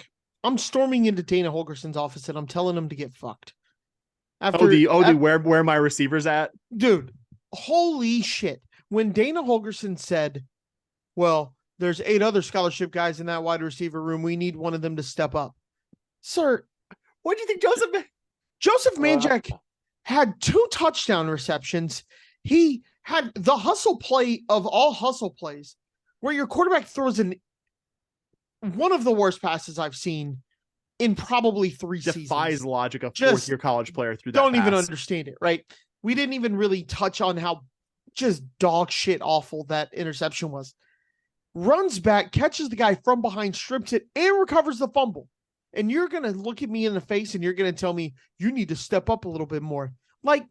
I'm storming into Dana Holgerson's office and I'm telling him to get fucked. Where my receivers at? Dude, holy shit. When Dana Holgerson said, well, there's 8 other scholarship guys in that wide receiver room, we need one of them to step up. Sir, what do you think Joseph Manjack had 2 touchdown receptions. He had the hustle play of all hustle plays, where your quarterback throws one of the worst passes I've seen in probably 3 seasons. Defies logic. A 4th-year college player through that don't even understand it, right? We didn't even really touch on how just dog shit awful that interception was. Runs back, catches the guy from behind, strips it, and recovers the fumble. And you're going to look at me in the face and you're going to tell me you need to step up a little bit more. Like,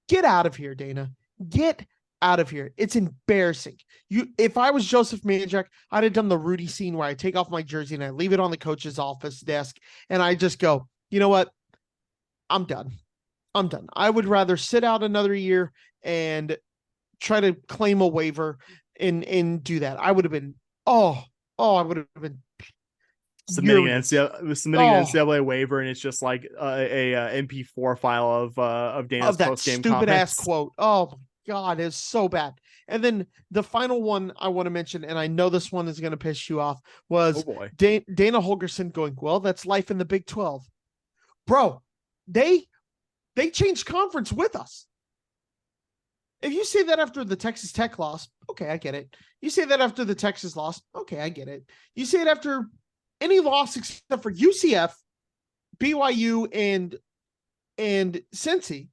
get out of here, Dana. Get out of here. It's embarrassing. If I was Joseph Manjack, I'd have done the Rudy scene where I take off my jersey and I leave it on the coach's office desk and I just go, you know what? I'm done. I would rather sit out another year and try to claim a waiver and do that. I would have been, I would have been submitting an NCAA waiver, and it's just like a MP4 file of Dana's post-game stupid ass quote. Oh my God, it's so bad. And then the final one I want to mention, and I know this one is going to piss you off, was Dana Holgerson going, well, that's life in the Big 12. Bro, they changed conference with us. If you say that after the Texas Tech loss, okay, I get it. You say that after the Texas loss, okay, I get it. You say it after any loss except for UCF, BYU, and Cincy.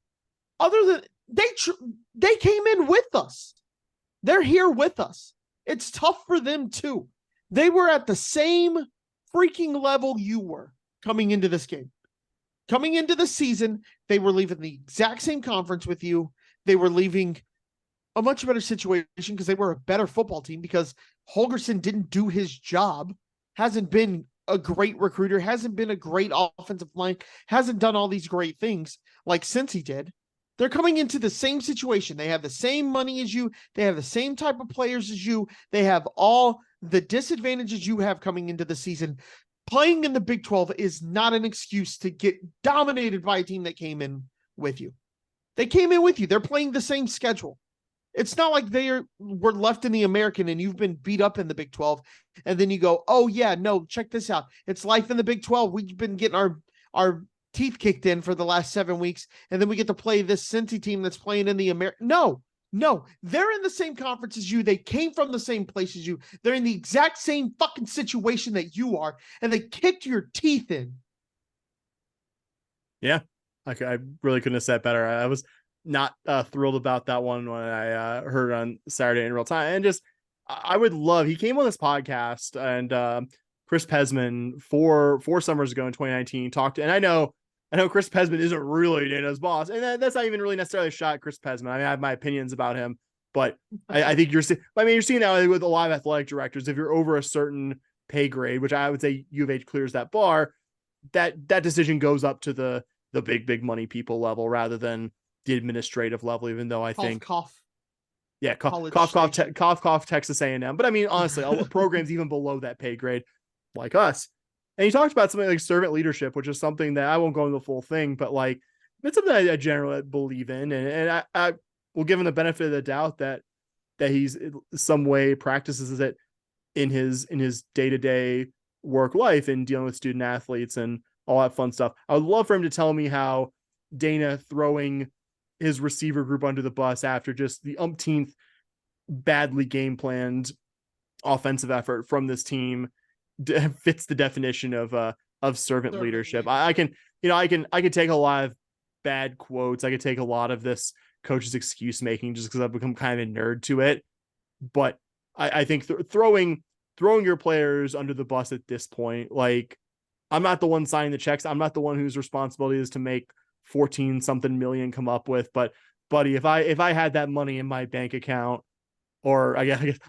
Other than they came in with us. They're here with us. It's tough for them too. They were at the same freaking level you were coming into this game. Coming into the season, they were leaving the exact same conference with you. They were leaving a much better situation because they were a better football team because Holgorsen didn't do his job, hasn't been a great recruiter, hasn't been a great offensive line, hasn't done all these great things like Cincy did. They're coming into the same situation. They have the same money as you. They have the same type of players as you. They have all the disadvantages you have coming into the season. Playing in the Big 12 is not an excuse to get dominated by a team that came in with you. They came in with you. They're playing the same schedule. It's not like were left in the American and you've been beat up in the Big 12. And then you go, oh yeah, no, check this out. It's life in the Big 12. We've been getting our teeth kicked in for the last 7 weeks. And then we get to play this Cincy team that's playing in the American. No, they're in the same conference as you. They came from the same place as you. They're in the exact same fucking situation that you are. And they kicked your teeth in. Yeah, I really couldn't have said better. I was not thrilled about that one when I heard on Saturday in real time. And just, I would love, he came on this podcast and Chris Pesman four summers ago in 2019 talked to, and I know Chris Pesman isn't really Dana's boss, and that's not even really necessarily a shot at Chris Pesman. I mean, I have my opinions about him, but I think you're seeing that with a lot of athletic directors. If you're over a certain pay grade, which I would say U of H clears that bar, that decision goes up to the big money people level rather than the administrative level. Even though I think, yeah, cough, Texas A&M. But I mean, honestly, programs even below that pay grade, like us. And he talked about something like servant leadership, which is something that I won't go into the full thing, but like it's something I generally believe in, and I will give him the benefit of the doubt that he's some way practices it in his day-to-day work life and dealing with student athletes and all that fun stuff. I would love for him to tell me how Dana throwing his receiver group under the bus after just the umpteenth badly game planned offensive effort from this team fits the definition of servant leadership. I can take a lot of bad quotes. I could take a lot of this coach's excuse making just because I've become kind of a nerd to it. But I think throwing your players under the bus at this point, like I'm not the one signing the checks. I'm not the one whose responsibility is to make 14 something million come up with. But buddy, if I had that money in my bank account, or I guess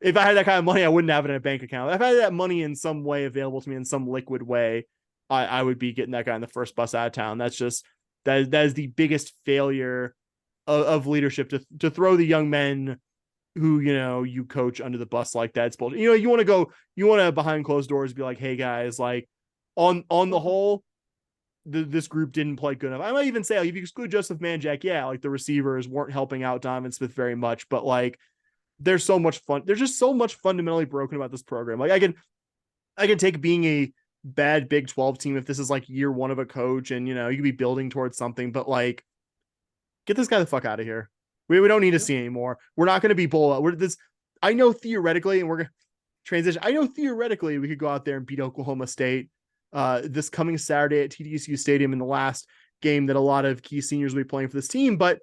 if I had that kind of money, I wouldn't have it in a bank account. If I had that money in some way available to me in some liquid way, I would be getting that guy in the first bus out of town. That's just that is the biggest failure of leadership to throw the young men who you coach under the bus like that. It's bullshit. You want to behind closed doors be like, hey guys, like on the whole, this group didn't play good enough. I might even say, like, if you exclude Joseph Manjack, yeah, like the receivers weren't helping out Donovan Smith very much, but like there's so much fun. There's just so much fundamentally broken about this program. Like I can take being a bad Big 12 team if this is like year one of a coach and you could be building towards something, but like get this guy the fuck out of here. We don't need to see anymore. We're not going to be bowl. I know theoretically, and we're going to transition. I know theoretically we could go out there and beat Oklahoma State this coming Saturday at TDSU Stadium in the last game that a lot of key seniors will be playing for this team, but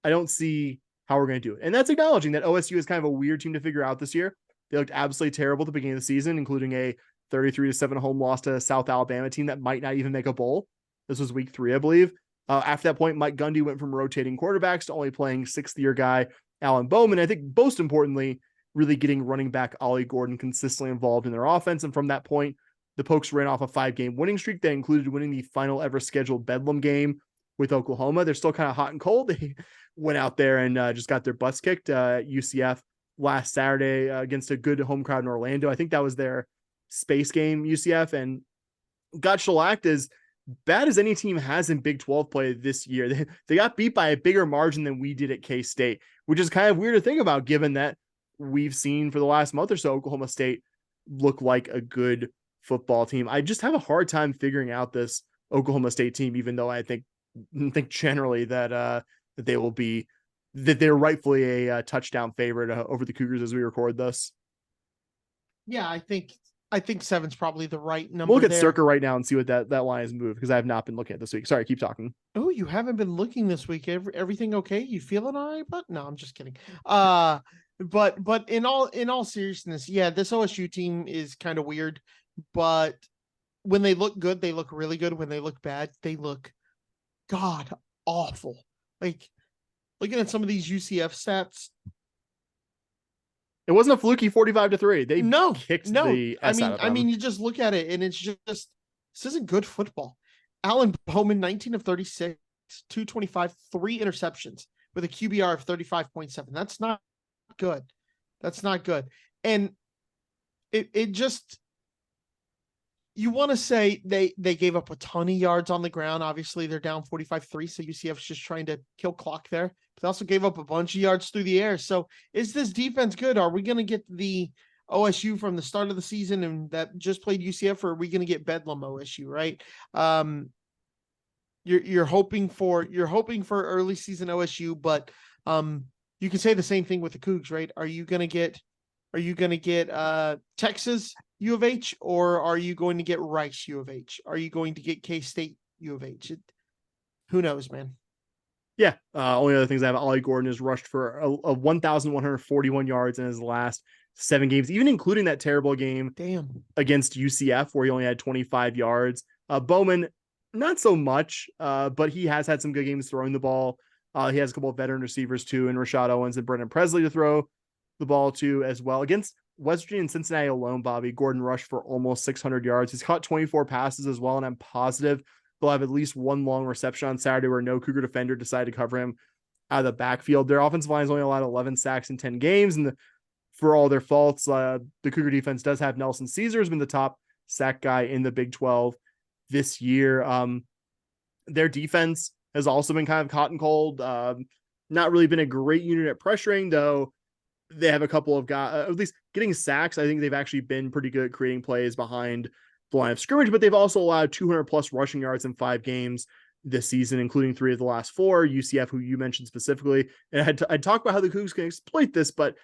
I don't see how we're going to do it. And that's acknowledging that OSU is kind of a weird team to figure out this year. They looked absolutely terrible at the beginning of the season, including a 33-7 home loss to a South Alabama team that might not even make a bowl. This was week 3, I believe. After that point, Mike Gundy went from rotating quarterbacks to only playing sixth-year guy Alan Bowman. I think most importantly, really getting running back Ollie Gordon consistently involved in their offense. And from that point, the Pokes ran off a 5-game winning streak that included winning the final ever scheduled Bedlam game with Oklahoma. They're still kind of hot and cold. They went out there and just got their butts kicked at UCF last Saturday against a good home crowd in Orlando. I think that was their space game, UCF, and got shellacked as bad as any team has in Big 12 play this year. They got beat by a bigger margin than we did at K-State, which is kind of weird to think about given that we've seen for the last month or so Oklahoma State look like a good football team. I just have a hard time figuring out this Oklahoma State team, even though I think generally that they will be that they're rightfully a touchdown favorite over the Cougars as we record this. Yeah, I think seven's probably the right We'll look number at there. Circa right now and see what that line has moved, because I have not been looking at this week. Sorry, keep talking. Oh, you haven't been looking this week. Everything okay? You feeling all right? But no, I'm just kidding. But in all seriousness, yeah, this OSU team is kind of weird. But when they look good, they look really good. When they look bad, they look god awful. Like looking at some of these UCF stats. It wasn't a fluky 45-3. They kicked No. the I S out mean, of I them. mean, you just look at it and it's just this isn't good football. Alan Bowman, 19 of 36, 225, 3 interceptions with a QBR of 35.7. That's not good. That's not good. And it just you want to say they gave up a ton of yards on the ground. Obviously, they're down 45-3, so UCF's just trying to kill clock there. But they also gave up a bunch of yards through the air. So is this defense good? Are we going to get the OSU from the start of the season and that just played UCF, or are we going to get Bedlam OSU, right? You're hoping for early season OSU, but you can say the same thing with the Cougs, right? Are you going to get Texas U of H, or are you going to get Rice U of H? Are you going to get K-State U of H? Who knows, man? Yeah. Only other things I have, Ollie Gordon has rushed for a 1,141 yards in his last 7 games, even including that terrible game Damn. against UCF where he only had 25 yards. Bowman, not so much, but he has had some good games throwing the ball. He has a couple of veteran receivers too, and Rashad Owens and Brendan Presley to throw the ball to as well. Against West Virginia and Cincinnati alone, Bobby, Gordon rushed for almost 600 yards. He's caught 24 passes as well, and I'm positive they'll have at least one long reception on Saturday where no Cougar defender decided to cover him out of the backfield. Their offensive line has only allowed 11 sacks in 10 games, and for all their faults, the Cougar defense does have Nelson Caesar, who's been the top sack guy in the Big 12 this year. Their defense has also been kind of hot and cold. Not really been a great unit at pressuring, though. They have a couple of guys, at least getting sacks. I think they've actually been pretty good at creating plays behind the line of scrimmage, but they've also allowed 200 plus rushing yards in 5 games this season, including 3 of the last 4. UCF, who you mentioned specifically, and I'd talk about how the Cougs can exploit this, but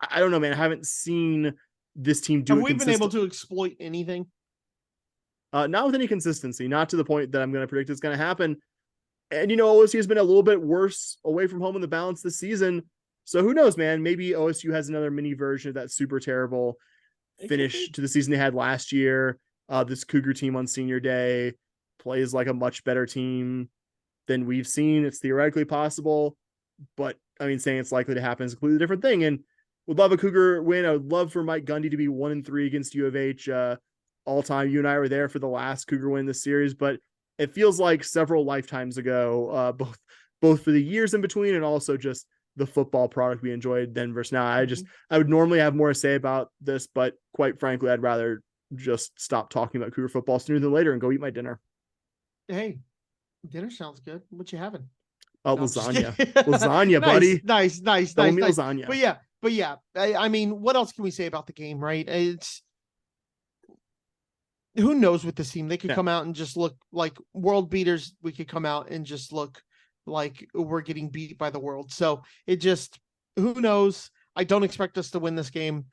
I don't know, man. I haven't seen this team do Have it. we been able to exploit anything? Not with any consistency, not to the point that I'm going to predict it's going to happen. And, OSU has been a little bit worse away from home in the balance this season. So who knows, man? Maybe OSU has another mini version of that super terrible finish to the season they had last year. This Cougar team on senior day plays like a much better team than we've seen. It's theoretically possible, but I mean, saying it's likely to happen is a completely different thing. And would love a Cougar win. I would love for Mike Gundy to be 1-3 against U of H all time. You and I were there for the last Cougar win this series, but it feels like several lifetimes ago, both for the years in between and also just the football product we enjoyed then versus now. I would normally have more to say about this, but quite frankly, I'd rather just stop talking about Cougar football sooner than later and go eat my dinner. Hey, dinner sounds good. What you having? Lasagna. Lasagna, buddy. Nice. Lasagna. But yeah. I mean, what else can we say about the game, right? It's who knows with this team. They could come out and just look like world beaters. We could come out and just look like we're getting beat by the world. So it just, who knows? I don't expect us to win this game.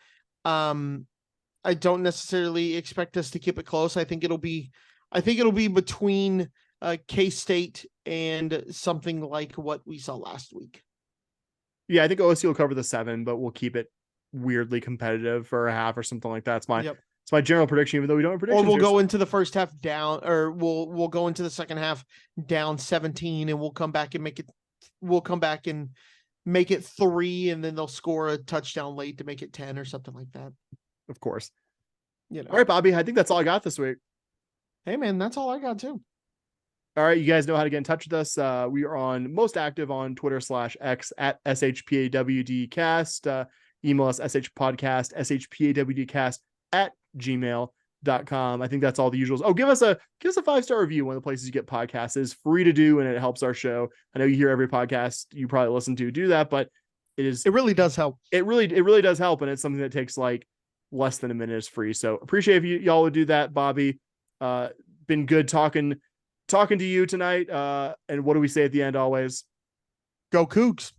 I don't necessarily expect us to keep it close. I think it'll be between K-State and something like what we saw last week. Yeah, I think OSU will cover the 7, but we'll keep it weirdly competitive for a half or something like that. It's my general prediction, even though we don't have predictions. Or we'll go into the first half down, or we'll go into the second half down 17, and we'll come back and make it 3, and then they'll score a touchdown late to make it 10 or something like that. Of course. All right, Bobby, I think that's all I got this week. Hey, man, that's all I got too. All right, you guys know how to get in touch with us. We are most active on Twitter/X at SHPAWDcast. Email us shpodcast, SHPAWDcast at gmail.com. I think that's all the usuals. Oh, give us a 5-star review. One of the places you get podcasts is free to do, and it helps our show. I know you hear every podcast you probably listen to do that, but it really does help. It really does help, and it's something that takes like less than a minute. Is free. So appreciate if y'all would do that, Bobby. Been good talking to you tonight. And what do we say at the end always? Go Cougs.